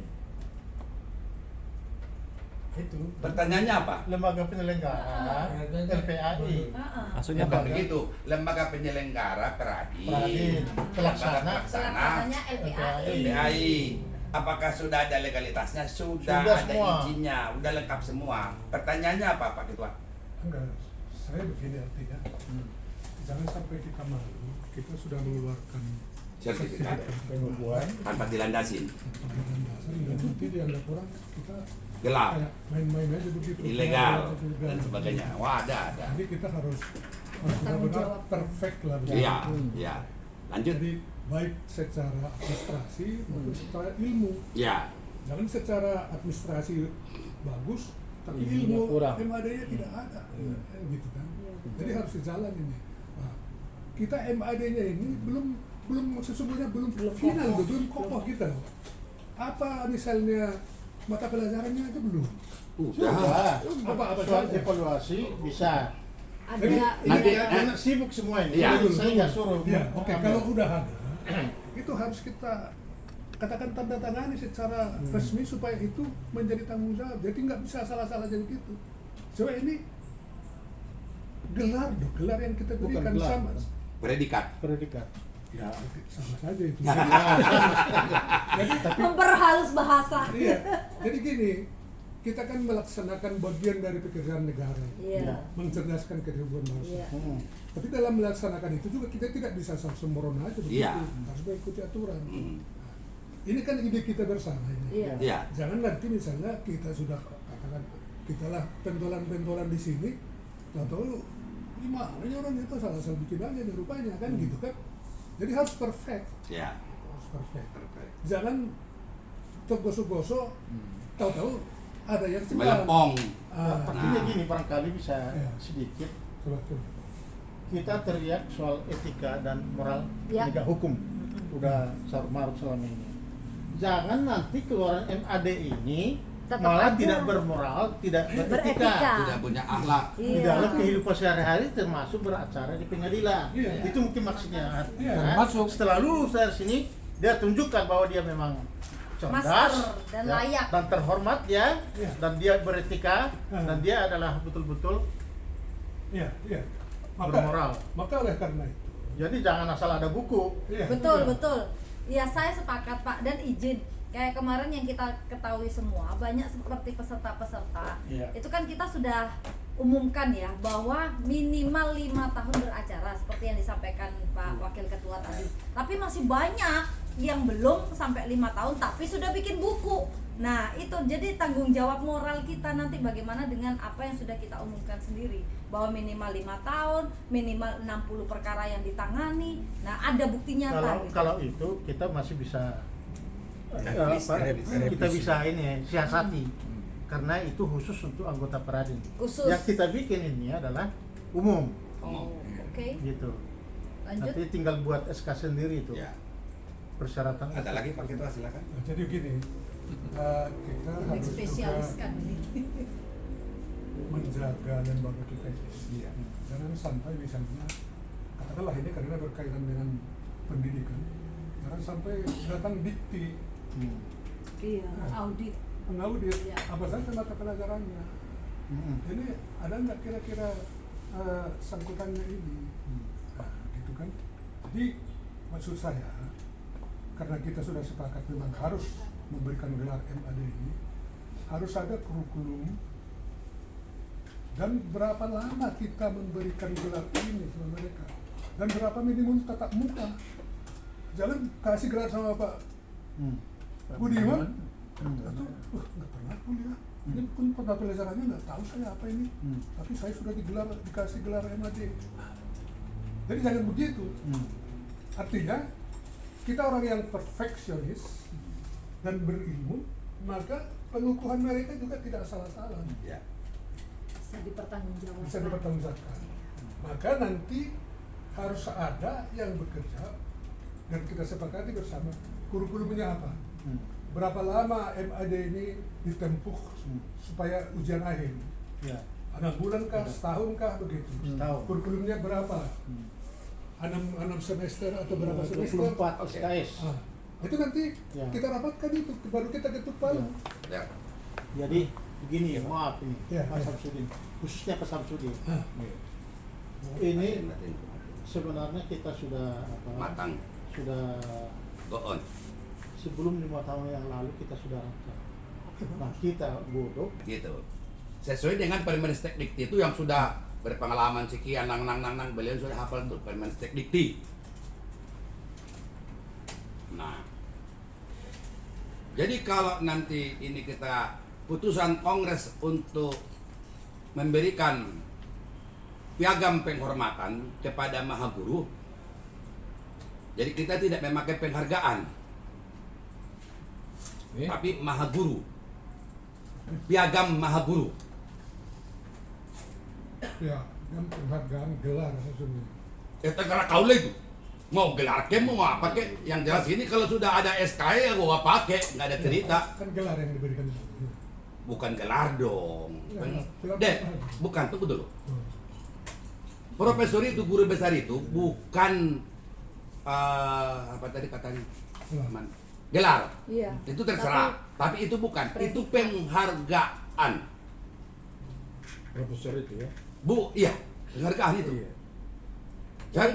Itu. Pertanyaannya apa? lembaga penyelenggara LPAI. Maksudnya Bukan apa? begitu. Lembaga penyelenggara Peradin, pelaksana. Pelaksananya LPAI. LPAI. Apakah sudah ada legalitasnya? Sudah Sudah ada semua. izinnya, udah lengkap semua. Pertanyaannya apa, Pak Ketua? enggak, saya begini artinya, jangan sampai kita malu, kita sudah mengeluarkan Sertifikat Pengukuhan. tanpa dilandasin. pengadilan dasar dan nanti dianggap orang kita Gelap, kayak main-main aja begitu. ilegal Ilegal. dan sebagainya. Wah, ada. Jadi kita harus Tanggung benar-benar jawab. perfect lah begitu. Iya, iya. Lanjut. Jadi baik secara administrasi maupun secara ilmu. Ya. Jangan secara administrasi bagus, tapi Ilmunya ilmu kurang. MAD-nya tidak ada, kan gitu kan. Jadi harus dijalan ini. Nah, kita MAD-nya ini belum sesungguhnya belum final, belum kokoh kita. Apa misalnya mata pelajarannya aja belum. Sudah. Apa Soal saja. evaluasi bisa. Ada Nanti- Karena sibuk semua ini. Iya. Jadi saya nggak suruh. Ya, oke. ambil. Kalau udah ada, itu harus kita katakan tanda tangani secara resmi supaya itu menjadi tanggung jawab. Jadi nggak bisa salah-salah jadi gitu. Coba ini gelar yang kita Bukan berikan gelar. sama. Predikat. Predikat. Ya, sama saja itu. memperhalus bahasa. Iya. Jadi gini, kita kan melaksanakan bagian dari pekerjaan negara, Iya. mencerdaskan kehidupan bangsa. Iya. Tapi dalam melaksanakan itu juga kita tidak bisa sembrono aja begitu, Iya. harus mengikuti aturan. Hmm. Ini kan ide kita bersama ini. Iya. Ya. Jangan nanti misalnya kita sudah katakan kita lah pentolan-pentolan di sini, tahu gimana orang itu salah-salah bikin aja nih rupanya kan gitu kan. Jadi harus perfect, Ya. harus perfect. Perfect. Jangan tergosok-gosok, tahu-tahu ada yang Melepong. Ah, Artinya Nah. gini, barangkali bisa Iya. sedikit coba. kita teriak soal etika dan moral Ya. penegak hukum. Udah marut selama ini. Jangan nanti keluaran MAD ini Tetap malah aja. tidak bermoral, tidak Beretika. beretika. Tidak punya akhlak. Di Iya. dalam kehidupan sehari-hari termasuk beracara di pengadilan. Iya. Itu mungkin maksudnya. Iya, Nah, termasuk. setelah lulus dari sini, dia tunjukkan bahwa dia memang cerdas Master dan layak. dan terhormat ya, Iya. dan dia beretika, Hmm. dan dia adalah betul-betul Iya, iya. bermoral. Maka oleh karena itu, Jadi jangan asal ada buku. iya, Betul, iya. betul. Ya saya sepakat Pak, dan izin kayak kemarin yang kita ketahui semua banyak seperti peserta-peserta Iya. itu kan kita sudah umumkan ya bahwa minimal 5 tahun beracara seperti yang disampaikan Pak Wakil Ketua tadi, tapi masih banyak yang belum sampai 5 tahun tapi sudah bikin buku. Nah itu jadi tanggung jawab moral kita nanti bagaimana dengan apa yang sudah kita umumkan sendiri bahwa minimal 5 tahun, minimal 60 perkara yang ditangani. Nah ada bukti nyata Kalau gitu. kalau itu kita masih bisa Revisi, revisi. kita bisa ini siasati karena itu khusus untuk anggota Peradin. Khusus. Yang kita bikin ini adalah umum Oh, oke. gitu. Lanjut. Nanti tinggal buat SK sendiri itu Ya. persyaratan. Ada lagi Pak Ketua, silakan. Nah, jadi gini, kita harus juga Spesialiskan ini. menjaga lembaga kita ini. Iya. Jangan sampai misalnya, katakanlah ini karena berkaitan dengan pendidikan, jangan sampai datang dikti Iya, audit. mengaudit Iya. apa saja mata pelajarannya. Ini ada nggak kira-kira sangkutannya ini? Nah, gitu kan. Jadi maksud saya, karena kita sudah sepakat memang harus memberikan gelar MAD ini, harus ada kurikulum dan berapa lama kita memberikan gelar ini sama mereka, dan berapa minimum tatap muka. Jangan kasih gelar sama Pak Budiman, atau nggak pernah kuliah. Ini pun pelajarannya nggak tahu saya apa ini, tapi saya sudah dikasih gelar MAD. Jadi jangan begitu. Artinya kita orang yang perfeksionis dan berilmu, maka pengukuhan mereka juga tidak salah-salah. Ya. Bisa dipertanggungjawabkan. Bisa dipertanggungjawabkan. Maka nanti harus ada yang bekerja dan kita sepakati bersama kurikulumnya apa. Berapa lama MAD ini ditempuh supaya ujian akhir? Ya. 6 bulan kah, setahun kah, begitu. Setahun. Kurikulumnya berapa? 6 semester atau berapa semester? 24 SKS. Ah, itu nanti Ya. kita rapatkan itu, baru kita ketuk palu. Ya. Jadi begini, maaf ini Ya, Pak ya. Samsudin, khususnya Pak Samsudin. Ah, Ini sebenarnya kita sudah Matang. sudah Go on. sebelum 5 tahun yang lalu kita sudah rancang. Nah kita bodoh. Gitu. Sesuai dengan Permendikti itu yang sudah berpengalaman sekian nang beliau sudah hafal tuh Permendikti. Nah, jadi kalau nanti ini kita putusan Kongres untuk memberikan piagam penghormatan kepada Maha Guru, jadi kita tidak memakai penghargaan, tapi Maha Guru, piagam Maha Guru. ya, dan penghargaan gelar sesungguhnya. Ya terserah kau lah itu. Mau gelar ke mau apa ke? Yang jelas ini kalau sudah ada SKE ya gua pakai, nggak ada cerita. Kan gelar yang diberikan itu. Bukan gelar dong. Ya, gelar Dek, apa? bukan tunggu dulu. Profesor itu, guru besar itu bukan apa tadi katanya? Gelar. Gelar. Iya. Itu terserah. Tapi itu bukan. Itu penghargaan. Profesor itu ya. Iya, penghargaan itu. Iya. Saya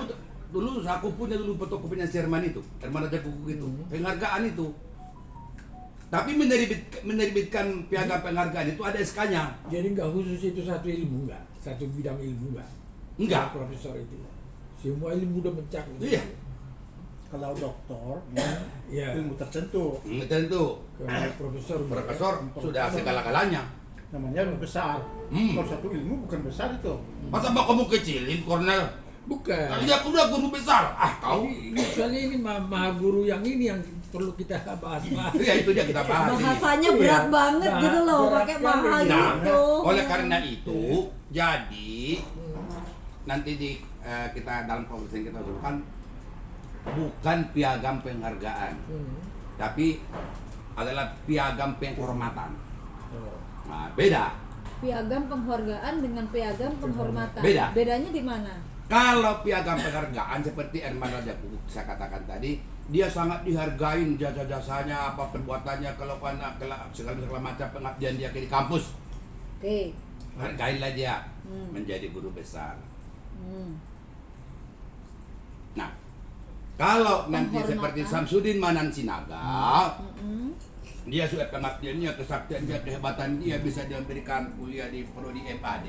dulu aku punya dulu fotokopinya Sherman itu, Herman Raja Kuku itu, penghargaan itu. Tapi menerbitkan piagam penghargaan itu ada SK-nya. Jadi nggak khusus itu satu ilmu nggak, satu bidang ilmu nggak. Enggak. Profesor itu. Semua ilmu udah mencakup. Iya. Kalau doktor, Iya. ilmu tertentu, Tentu. Kalau profesor. Profesor sudah segala-galanya. namanya ilmu besar. Kalau satu ilmu bukan besar itu. Masa mau kamu kecilin, Cornel? Bukan. Ya aku udah guru besar. Ah, kau. Ini soalnya ini maha guru yang ini yang perlu kita bahas. Ya itu dia kita bahas ini. Bahasanya berat Iya. banget Nah, gitu loh, berat pakai sekali. mahal Nah, gitu. oleh karena itu, jadi nanti kita dalam kongres yang kita usulkan bukan piagam penghargaan, tapi adalah piagam penghormatan. Nah, beda. Piagam penghargaan dengan piagam penghormatan. Beda. Bedanya di mana? Kalau piagam penghargaan seperti Herman Raja Kuku saya katakan tadi, dia sangat dihargain jasa-jasanya, apa perbuatannya, segala macam pengabdian dia di kampus. Oke. Hargailah dia menjadi guru besar. Nah, kalau nanti Penghormatan. seperti Samsudin Manan Sinaga, dia sudah pengabdiannya, kesaktiannya, kehebatan dia bisa diberikan kuliah di prodi MAD,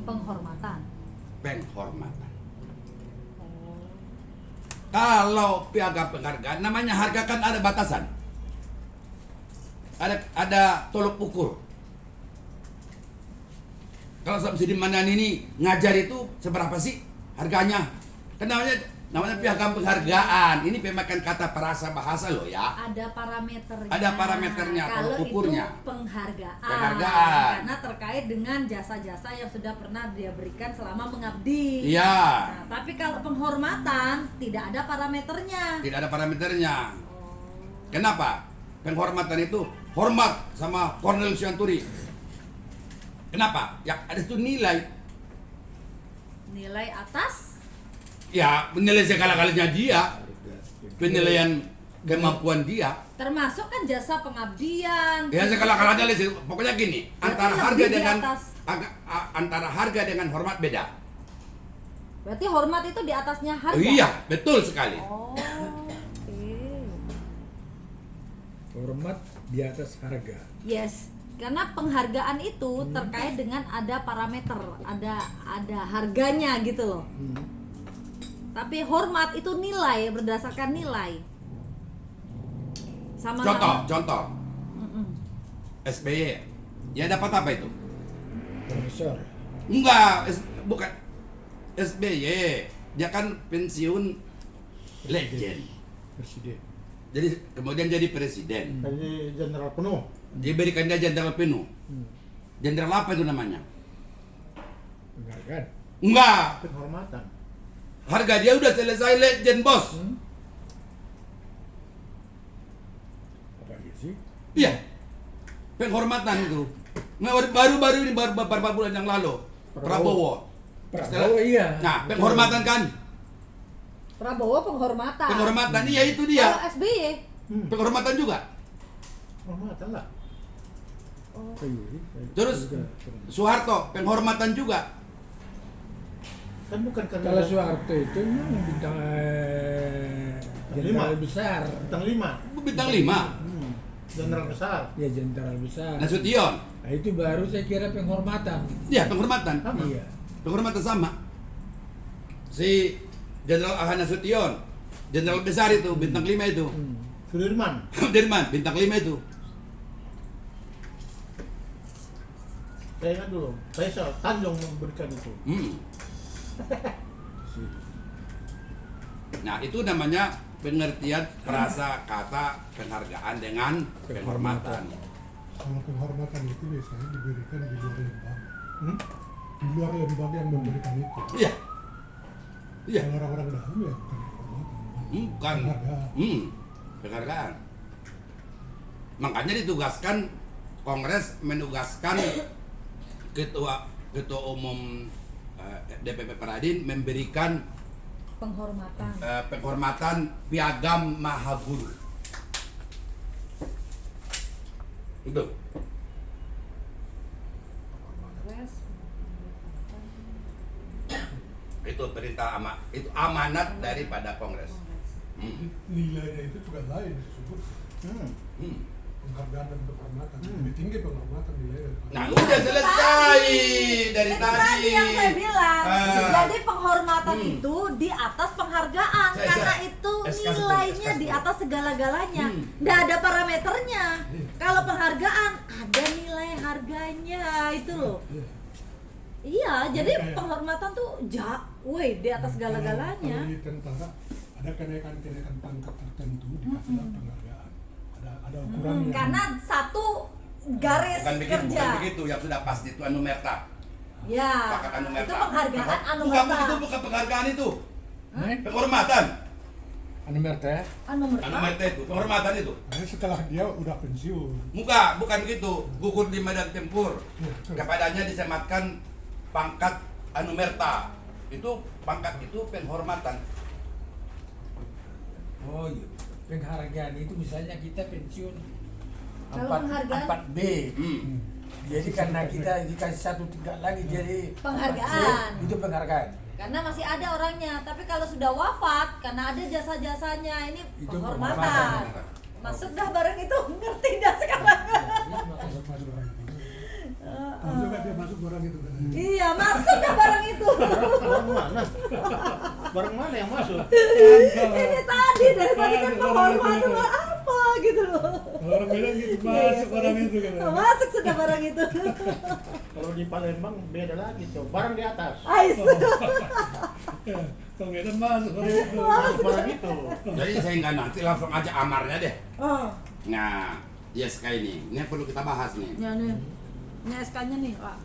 Penghormatan. penghormatan. Kalau piagam penghargaan, namanya harga kan ada batasan, ada tolok ukur. Kalau Samsudin Manan ini ngajar itu seberapa sih harganya? Kan namanya piagam penghargaan. Ini pemakaian kata perasa bahasa loh ya. Ada parameternya. Ada parameternya, Kalau tolok ukurnya. itu penghargaan. Penghargaan. Karena terkait dengan jasa-jasa yang sudah pernah dia berikan selama mengabdi. Iya. Nah, tapi kalau penghormatan tidak ada parameternya. Tidak ada parameternya. Kenapa? Penghormatan itu hormat sama Cornel Sianturi. Kenapa? Ya ada itu nilai. Nilai atas Ya menilai segala-galanya dia. Penilaian kemampuan dia. termasuk kan jasa pengabdian. Ya segala-galanya pokoknya gini, Berarti antara lebih harga di dengan atas. antara harga dengan hormat beda. Berarti hormat itu di atasnya harga. Oh iya, betul sekali. Oh, oke. Hormat di atas harga. Yes, karena penghargaan itu terkait dengan ada parameter, ada harganya gitu loh. Tapi hormat itu nilai, berdasarkan nilai. Sama-sama. Contoh. Mm-mm. SBY. Ya dapat apa itu? Profesor. Enggak, bukan SBY. Dia kan pensiun legend. Presiden. Jadi kemudian jadi presiden. Jadi jenderal penuh. Diberikan dia jenderal penuh. Jenderal apa itu namanya? Penghargaan. Enggak. Penghormatan. Harga dia udah selesai legend, Bos. Apa sih? Iya. Penghormatan itu. Nah, baru-baru ini beberapa bulan yang lalu. Prabowo. Prabowo iya. Nah, penghormatan kan? Prabowo penghormatan. Penghormatan, iya itu dia. Kalau SBY, Penghormatan juga. Penghormatan lah. Terus Soeharto, penghormatan juga. Kan bukan karena Kalau Soeharto itu memang bintang jenderal besar. bintang 5. Bintang 5. Jenderal besar. Ya jenderal besar. Nasution. Nah itu baru saya kira penghormatan. Iya, penghormatan. Iya. Penghormatan sama. Si Jenderal Ahan Nasution, jenderal besar itu, bintang 5 itu. Sudirman. Sudirman, bintang 5 itu. Saya ingat dulu, Faisal Tanjung memberikan itu. Nah, itu namanya pengertian frasa kata penghargaan dengan penghormatan. Kalau penghormatan itu biasanya diberikan di luar lembaga. Hmm? Di luar lembaga yang memberikan itu. Iya. Iya. Kalau orang-orang dalam ya bukan penghormatan. Bukan. Penghargaan. Penghargaan. Makanya ditugaskan Kongres menugaskan ketua umum DPP Peradin memberikan penghormatan. penghormatan piagam Mahaguru. Itu. Itu perintah itu amanat daripada Kongres. Nilainya itu juga lain disebut. Penghargaan dan penghormatan. Lebih tinggi penghormatan nilainya. Nah, udah selesai dari Itu tadi. yang saya bilang. Ah. Jadi penghormatan itu di atas penghargaan karena itu nilainya di atas segala-galanya. Nggak ada parameternya. Kalau penghargaan ada nilai harganya itu loh. Iya, jadi penghormatan tuh di atas segala-galanya. Kalau di tentara ada kenaikan pangkat tertentu dikasih penghargaan. Ada ukurannya. Karena satu garis kerja. Bukan begitu, yang sudah pasti itu anumerta. Ya, Pangkat anumerta. itu penghargaan Bukan, anumerta. itu bukan penghargaan itu. Hah? Penghormatan. Anumerta. Anumerta itu, penghormatan itu. Nah, setelah dia udah pensiun. Bukan begitu. Gugur di medan tempur. Kepadanya disematkan pangkat anumerta. Itu pangkat itu penghormatan. Oh iya. Penghargaan itu misalnya kita pensiun Kalau penghargaan? 4B. Jadi karena kita dikasih satu tingkat lagi jadi Penghargaan. 4C, itu penghargaan. Karena masih ada orangnya, tapi kalau sudah wafat karena ada jasa-jasanya ini Itu penghormatan. penghormatan. Masuk dah barang itu, ngerti dah sekarang. Masuk orang itu. Masuk kan dia masuk orang itu kan. Iya, masuk dah barang itu. Barang mana? Barang mana yang masuk? Ini tadi daripada kan penghormatan apa gitu loh. Kalau orang bilang gitu masuk orang itu kan. Masuk sudah barang itu. Kalau di Palembang beda lagi tuh, barang di atas. Ais. Kalau Medan masuk orang itu. Barang itu. Jadi saya nggak nanti langsung aja amarnya deh. Oh, Nah, YSK ini perlu kita bahas nih. ya nih. Ini SK-nya nih, Pak.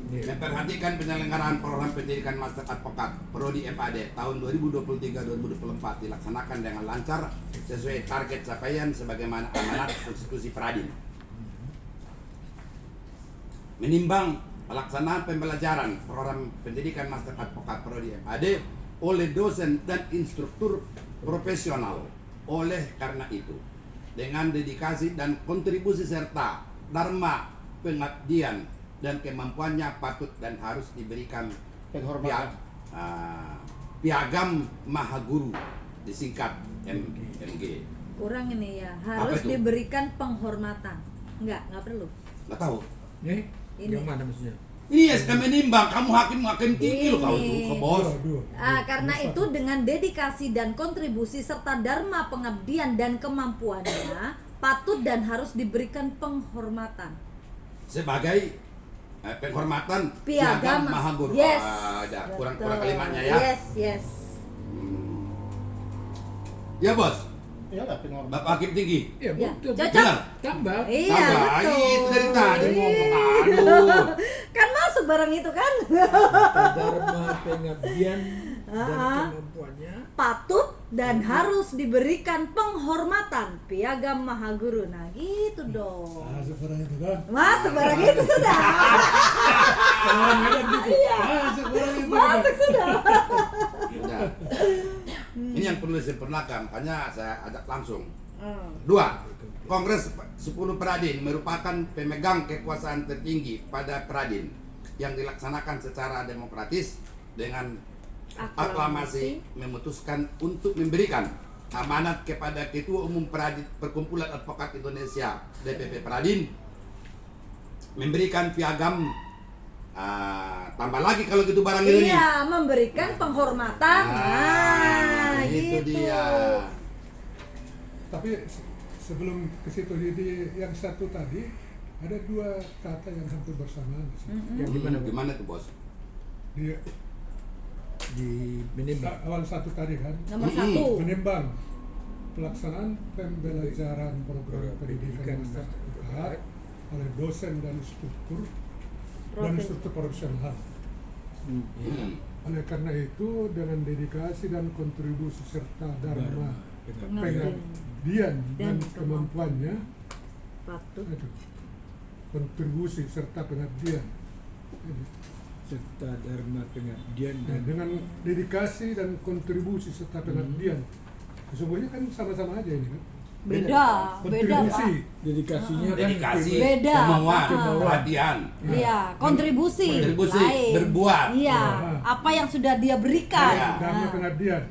Memperhatikan penyelenggaraan program pendidikan Master Advokat Prodi MAD tahun 2023-2024 dilaksanakan dengan lancar sesuai target capaian sebagaimana amanat konstitusi Peradin. Menimbang pelaksanaan pembelajaran program pendidikan Master Advokat Prodi MAD oleh dosen dan instruktur profesional. Oleh karena itu, dengan dedikasi dan kontribusi serta dharma pengabdian dan kemampuannya patut dan harus diberikan Penghormatan. Piagam Mahaguru disingkat MG. Kurang ini ya, Apa harus itu? diberikan penghormatan. Nggak perlu. Nggak tahu. Ini. Yang mana maksudnya? Ini SK menimbang, kamu hakim tinggi loh kau tuh, ke bos. Dua. Karena itu dengan dedikasi dan kontribusi serta dharma pengabdian dan kemampuannya patut dan harus diberikan penghormatan. Sebagai penghormatan Piagam Mahaguru. Yes. Ada Betul. kurang kalimatnya ya. Yes. Ya bos, Iyalah penghormatan. Bapak Hakim Tinggi. Ya, Ya, betul. cocok. Benar. Tambah. Iya, Tambah, betul. itu dari tadi ngomong, Iya. aduh. Kan masuk barang itu kan. Dharma pengabdian dan Ah. kemampuannya. Patut dan harus diberikan penghormatan Piagam Mahaguru. Nah, gitu dong. Nah, sekarang itu kan. Masuk barang itu sudah. Orang Medan gitu. Ah, sekarang itu. Masuk sudah. Udah. Ini yang perlu disempurnakan, makanya saya ajak langsung. Hmm. 2. Kongres 10 Peradin merupakan pemegang kekuasaan tertinggi pada Peradin yang dilaksanakan secara demokratis dengan aklamasi memutuskan untuk memberikan amanat kepada Ketua Umum Perkumpulan Advokat Indonesia DPP Peradin memberikan piagam tambah lagi kalau gitu barang ini. Iya, memberikan penghormatan. Nah, itu gitu. dia. Tapi sebelum ke situ, jadi yang satu tadi ada dua kata yang hampir bersamaan di situ. Yang gimana? Bu? Gimana tuh bos? Di Di menimbang. awal satu tadi kan, Nomor Mm-mm. 1. menimbang pelaksanaan pembelajaran program pendidikan Pendidikan masyarakat oleh dosen dan instruktur profesional. Hmm. Oleh karena itu dengan dedikasi dan kontribusi serta dharma Pengabdian pengabdian dan kemampuannya, Patut. kontribusi serta pengabdian. serta dharma pengabdian Nah, dan dengan dedikasi dan kontribusi serta pengabdian, sesungguhnya kan sama-sama aja ini kan. Beda Pak. Kontribusi. dedikasinya kan Dedikasi, Beda. kemauan, Ah. perhatian, Iya, kontribusi. Kontribusi, Lain. berbuat. Iya, Ah. apa yang sudah dia berikan. Iya. Dharma Nah. pengabdian.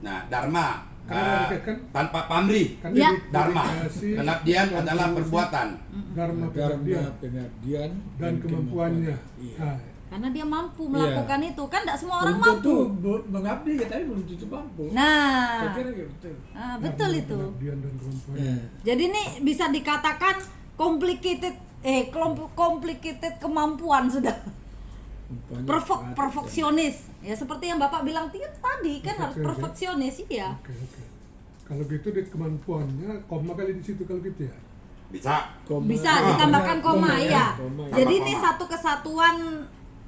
Nah, dharma Karena dikaitkan tanpa pamrih, kan Ya. dharma, dedikasi, pengabdian adalah kontribusi, perbuatan. Dharma dharma pengabdian pengabdian dan kemampuannya. Iya. Nah, Karena dia mampu Iya. melakukan itu. Kan tidak semua orang Belum mampu. tentu mengabdi ya, tapi belum tentu mampu. Saya Nah, kira gitu. Betul. betul dharma itu. pengabdian dan kemampuannya. Ya. Jadi ini bisa dikatakan complicated kemampuan sudah. Umpamanya Perfeksionis. Ya seperti yang Bapak bilang tadi kan harus Oke, oke. perfeksionis iya. Oke. Kalau gitu di kemampuannya koma kali di situ kalau gitu ya. Bisa. Koma. Bisa Ah, ditambahkan koma ya. Koma, ya. Jadi Tambah ini koma. satu kesatuan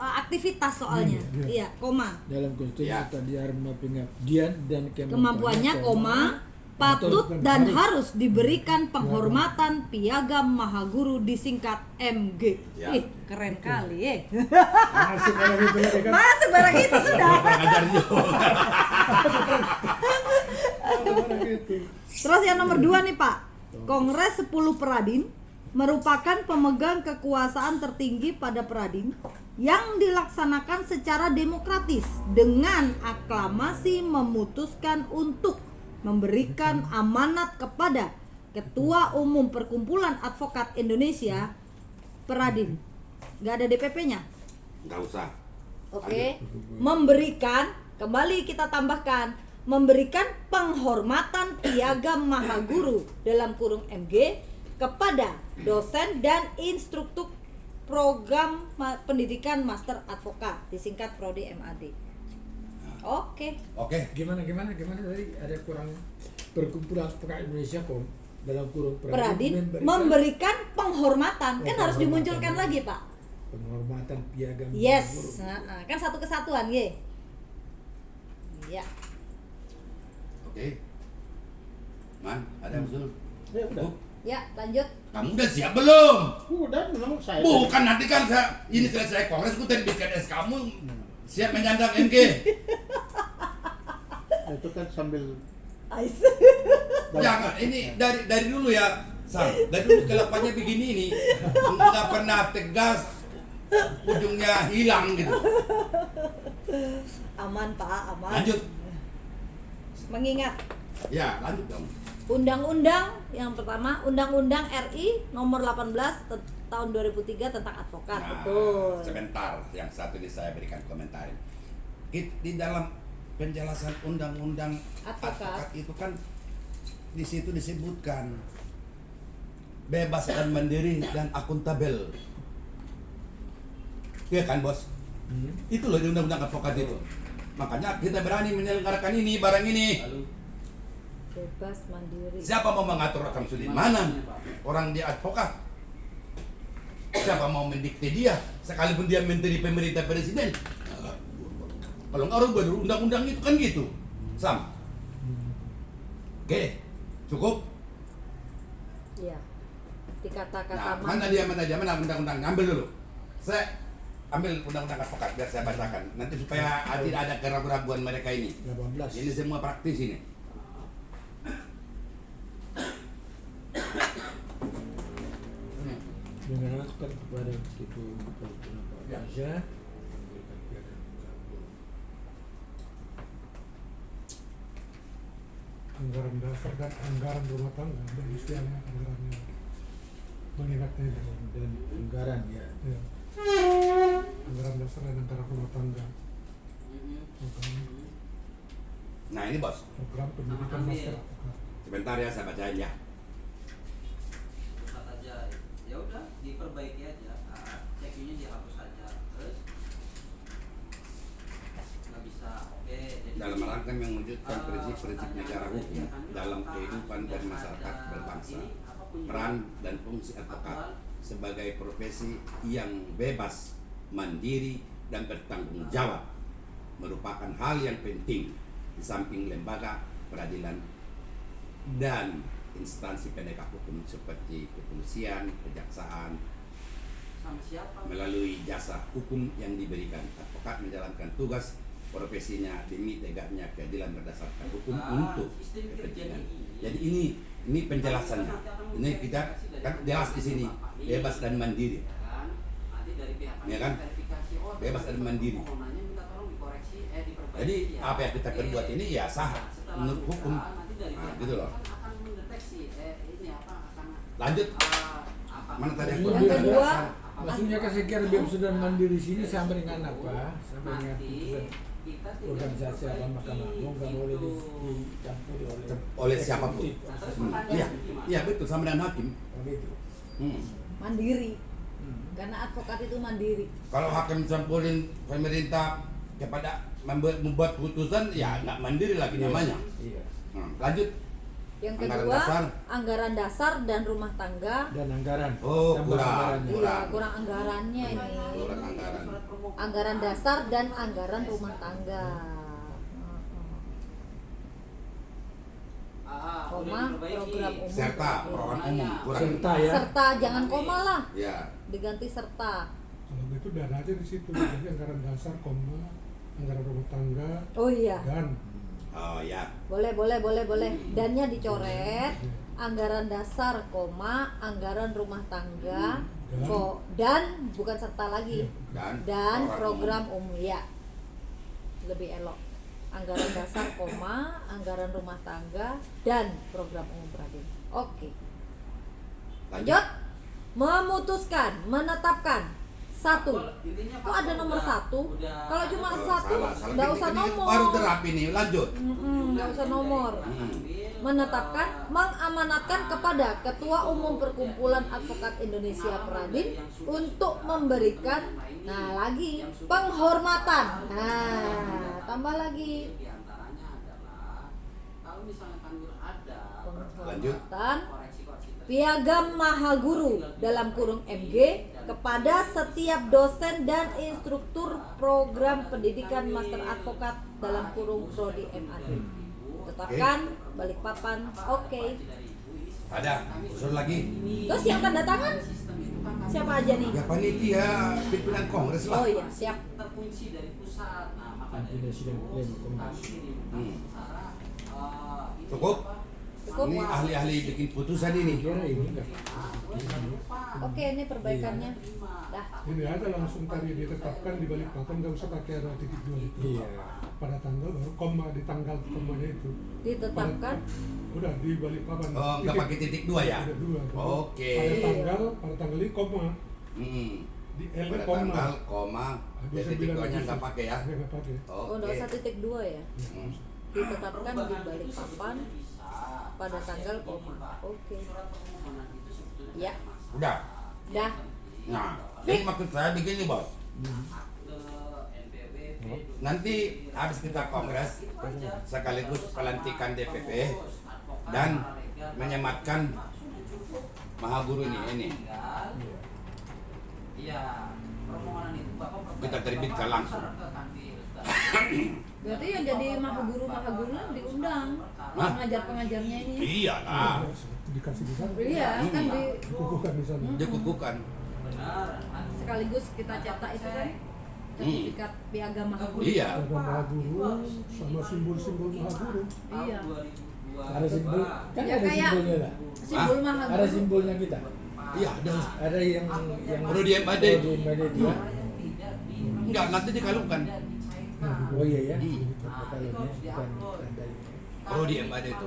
aktivitas soalnya. Iya. Iya, koma. Dalam konstitusi Ya. tadi dharma pengabdian dan Kemampuannya koma patut dan harus diberikan penghormatan Piagam Mahaguru disingkat MG. Ya. Ih, keren kali Masuk kalau gitu lagi kan. Masuk barang itu sudah. Ngajar juga. Orang gitu. Terus yang nomor 2 nih Pak, Kongres 10 Peradin merupakan pemegang kekuasaan tertinggi pada Peradin yang dilaksanakan secara demokratis dengan aklamasi memutuskan untuk memberikan amanat kepada Ketua Umum Perkumpulan Advokat Indonesia Peradin. Gak ada DPP-nya? Nggak usah. Oke, memberikan, kembali kita tambahkan, memberikan penghormatan Piagam Mahaguru dalam kurung MG kepada dosen dan instruktur program pendidikan Master Advokat disingkat Prodi MAD. Oke. Oke. Gimana tadi ada kurang perkumpulan advokat Indonesia kok dalam kurung Peradin memberikan penghormatan, kan harus dimunculkan lagi Pak. penghormatan piagam. Yes, kan satu kesatuan ye. Iya. Oke. Man, ada yang usul? Ya udah. Bu, Ya, lanjut. kamu udah siap belum? Udah memang saya. Bukan, nanti kan ini selesai kongres, gue tadi bikin kamu siap menyandang MG. Itu kan sambil Ais. Jangan, ini dari dulu ya, Sam. Dari dulu kelakuannya begini ini, nggak pernah tegas, ujungnya hilang gitu. Aman Pak, aman. Lanjut. Mengingat Ya, lanjut dong. Undang-undang yang pertama, Undang-Undang RI nomor 18 tahun 2003 tentang advokat. Nah, Betul. sebentar, yang satu ini saya berikan komentar. Di dalam penjelasan undang-undang Advokat. advokat itu kan di situ disebutkan bebas dan mandiri dan akuntabel. Iya kan, Bos? Itu loh di undang-undang advokat itu. Makanya kita berani menyelenggarakan ini, barang ini. Bebas mandiri. Siapa mau mengatur Akam Sudin? Mana orang dia advokat? Siapa mau mendikte dia? Sekalipun dia menteri pemerintah presiden. Kalau nggak orang buat undang-undang itu kan gitu. Sam. Oke, cukup. Iya. Di kata-kata Nah, mana undang-undang? Ambil dulu. Saya ambil undang-undang advokat biar saya bacakan. Nanti supaya tidak ada keraguan-keraguan mereka ini. 18. Ini semua praktis ini. Menyerahkan kepada itu raja anggaran dasar dan anggaran rumah tangga dan istilahnya anggarannya mengingatnya itu. dan anggaran ya. Ya. Anggaran dasar dan anggaran rumah tangga. Nah, ini Bos. Program pendidikan master advokat. Sebentar ya saya bacain ya. Cepat aja, ya udah diperbaiki aja, ceknya dihapus aja, terus nggak bisa, oke. Jadi Dalam rangka mewujudkan prinsip-prinsip negara hukum dalam kehidupan dan masyarakat berbangsa, peran dan fungsi advokat sebagai profesi yang bebas, mandiri, dan bertanggung jawab merupakan hal yang penting di samping lembaga peradilan dan instansi penegak hukum seperti kepolisian, kejaksaan. sama siapa? Melalui jasa hukum yang diberikan, advokat menjalankan tugas profesinya demi tegaknya keadilan berdasarkan hukum untuk Sistem kerjanya kepentingan. ini. Jadi ini penjelasannya. Ini kita kan jelas di sini bebas dan mandiri. kan? Nanti dari pihak Ya kan? verifikasi, oh, Bebas dan mandiri. permohonannya minta tolong dikoreksi, diperbaiki. Jadi ya. apa yang kita perbuat ini ya sah Setelah menurut buka, hukum. nanti dari Nah, pihak gitu loh. kan akan mendeteksi ini apa akan Lanjut. apa Mana tadi Yang yang kedua, maksudnya kasih kira bebas dan mandiri sini sampai dengan apa? Sampai dengan putusan kita tidak organisasi apa Mahkamah Agung nggak boleh dicampuri oleh siapapun. eksekutif. Iya, iya betul sama dengan hakim. Oh, gitu. mandiri. Karena advokat itu mandiri. Kalau hakim campurin pemerintah kepada membuat putusan, ya nggak mandiri lagi namanya. Iya. Lanjut. Yang Anggaran kedua, dasar. anggaran dasar dan rumah tangga. Dan anggaran. Oh, Tambah kurang. anggarannya. Iya, kurang anggarannya ini. Kurang anggaran. Anggaran dasar dan anggaran rumah tangga. Koma, program umum. Serta program umum kurang. Serta ya. Serta, jangan koma lah. Ya. Diganti serta. Kalau itu dana aja di situ. Jadi anggaran dasar, anggaran rumah tangga, Oh iya, dan Oh ya. boleh. Dannya dicoret. Anggaran dasar, koma, anggaran rumah tangga, dan bukan serta lagi. Dan program umum ya. Lebih elok. Anggaran dasar, koma, anggaran rumah tangga, dan program umum peradilan. Oke. Lanjut. Memutuskan, menetapkan. Satu. Kok ada nomor satu? Kalau cuma satu, Salah. nggak usah Ini nomor. baru terapi nih. Lanjut. Nggak usah nomor. Menetapkan, mengamanatkan kepada Ketua Umum Perkumpulan Advokat Indonesia Peradin untuk memberikan, lagi penghormatan. Tambah lagi Di antaranya adalah kalau misalnya kan ada penghormatan koreksi-koreksi Piagam Mahaguru dalam kurung MG kepada setiap dosen dan instruktur program pendidikan Master Advokat dalam kurung Prodi MAD. Tetapkan Balikpapan. Oke. Ada. Usul lagi. Terus yang tanda tangan siapa aja nih? Ya panitia pimpinan kongres lah. Oh iya, siap. terkunci dari pusat. Nah, maka dari Pimpinan sidang pleno itu kongres. kami diminta Hmm. secara ini Cukup? apa, Cukup. Ini ahli-ahli bikin putusan ini. Kira ini enggak. Oke, ini perbaikannya. Dah. Ini aja langsung tadi ditetapkan di Balikpapan, nggak usah pakai ada titik dua itu. Iya. Pada tanggal baru koma di tanggal komanya itu. Ditetapkan. Udah di Balikpapan. Oh, nggak pakai titik dua ya? Tidak dua. Oke. Pada tanggal ini koma. Hmm. Di L Pada koma. tanggal, koma, titik duanya nggak pakai ya? Nggak pakai. Oh, Oke. 21.2 ya. Hmm. Ditetapkan di Balikpapan pada tanggal koma. Oke. Ya. Udah. Dah. Nah, jadi maksud saya begini bos. Nanti habis kita kongres sekaligus pelantikan DPP dan menyematkan Mahaguru ini. Iya, permohonan itu Bapak Kita terbitkan langsung. Berarti yang jadi mahaguru diundang. Hah? Pengajar-pengajarnya ini. Iya lah, Dikasih di sana. Iya, kan Dikukuhkan di sana. dikukuhkan. sekaligus kita cetak itu kan sertifikat piagam mahaguru. Iya. Ada Mahaguru sama simbol-simbol Mahaguru. Iya. Ada simbol, kan Ya, ada kayak- simbolnya lah. Simbol mahaguru. Ada simbolnya kita. Iya ada. Ada yang Rodi Embade. Rodi Embade itu. Enggak, nanti dikalungkan. Oh iya ya. Hmm. Kalungnya bukan tanda. Rodi Embade itu.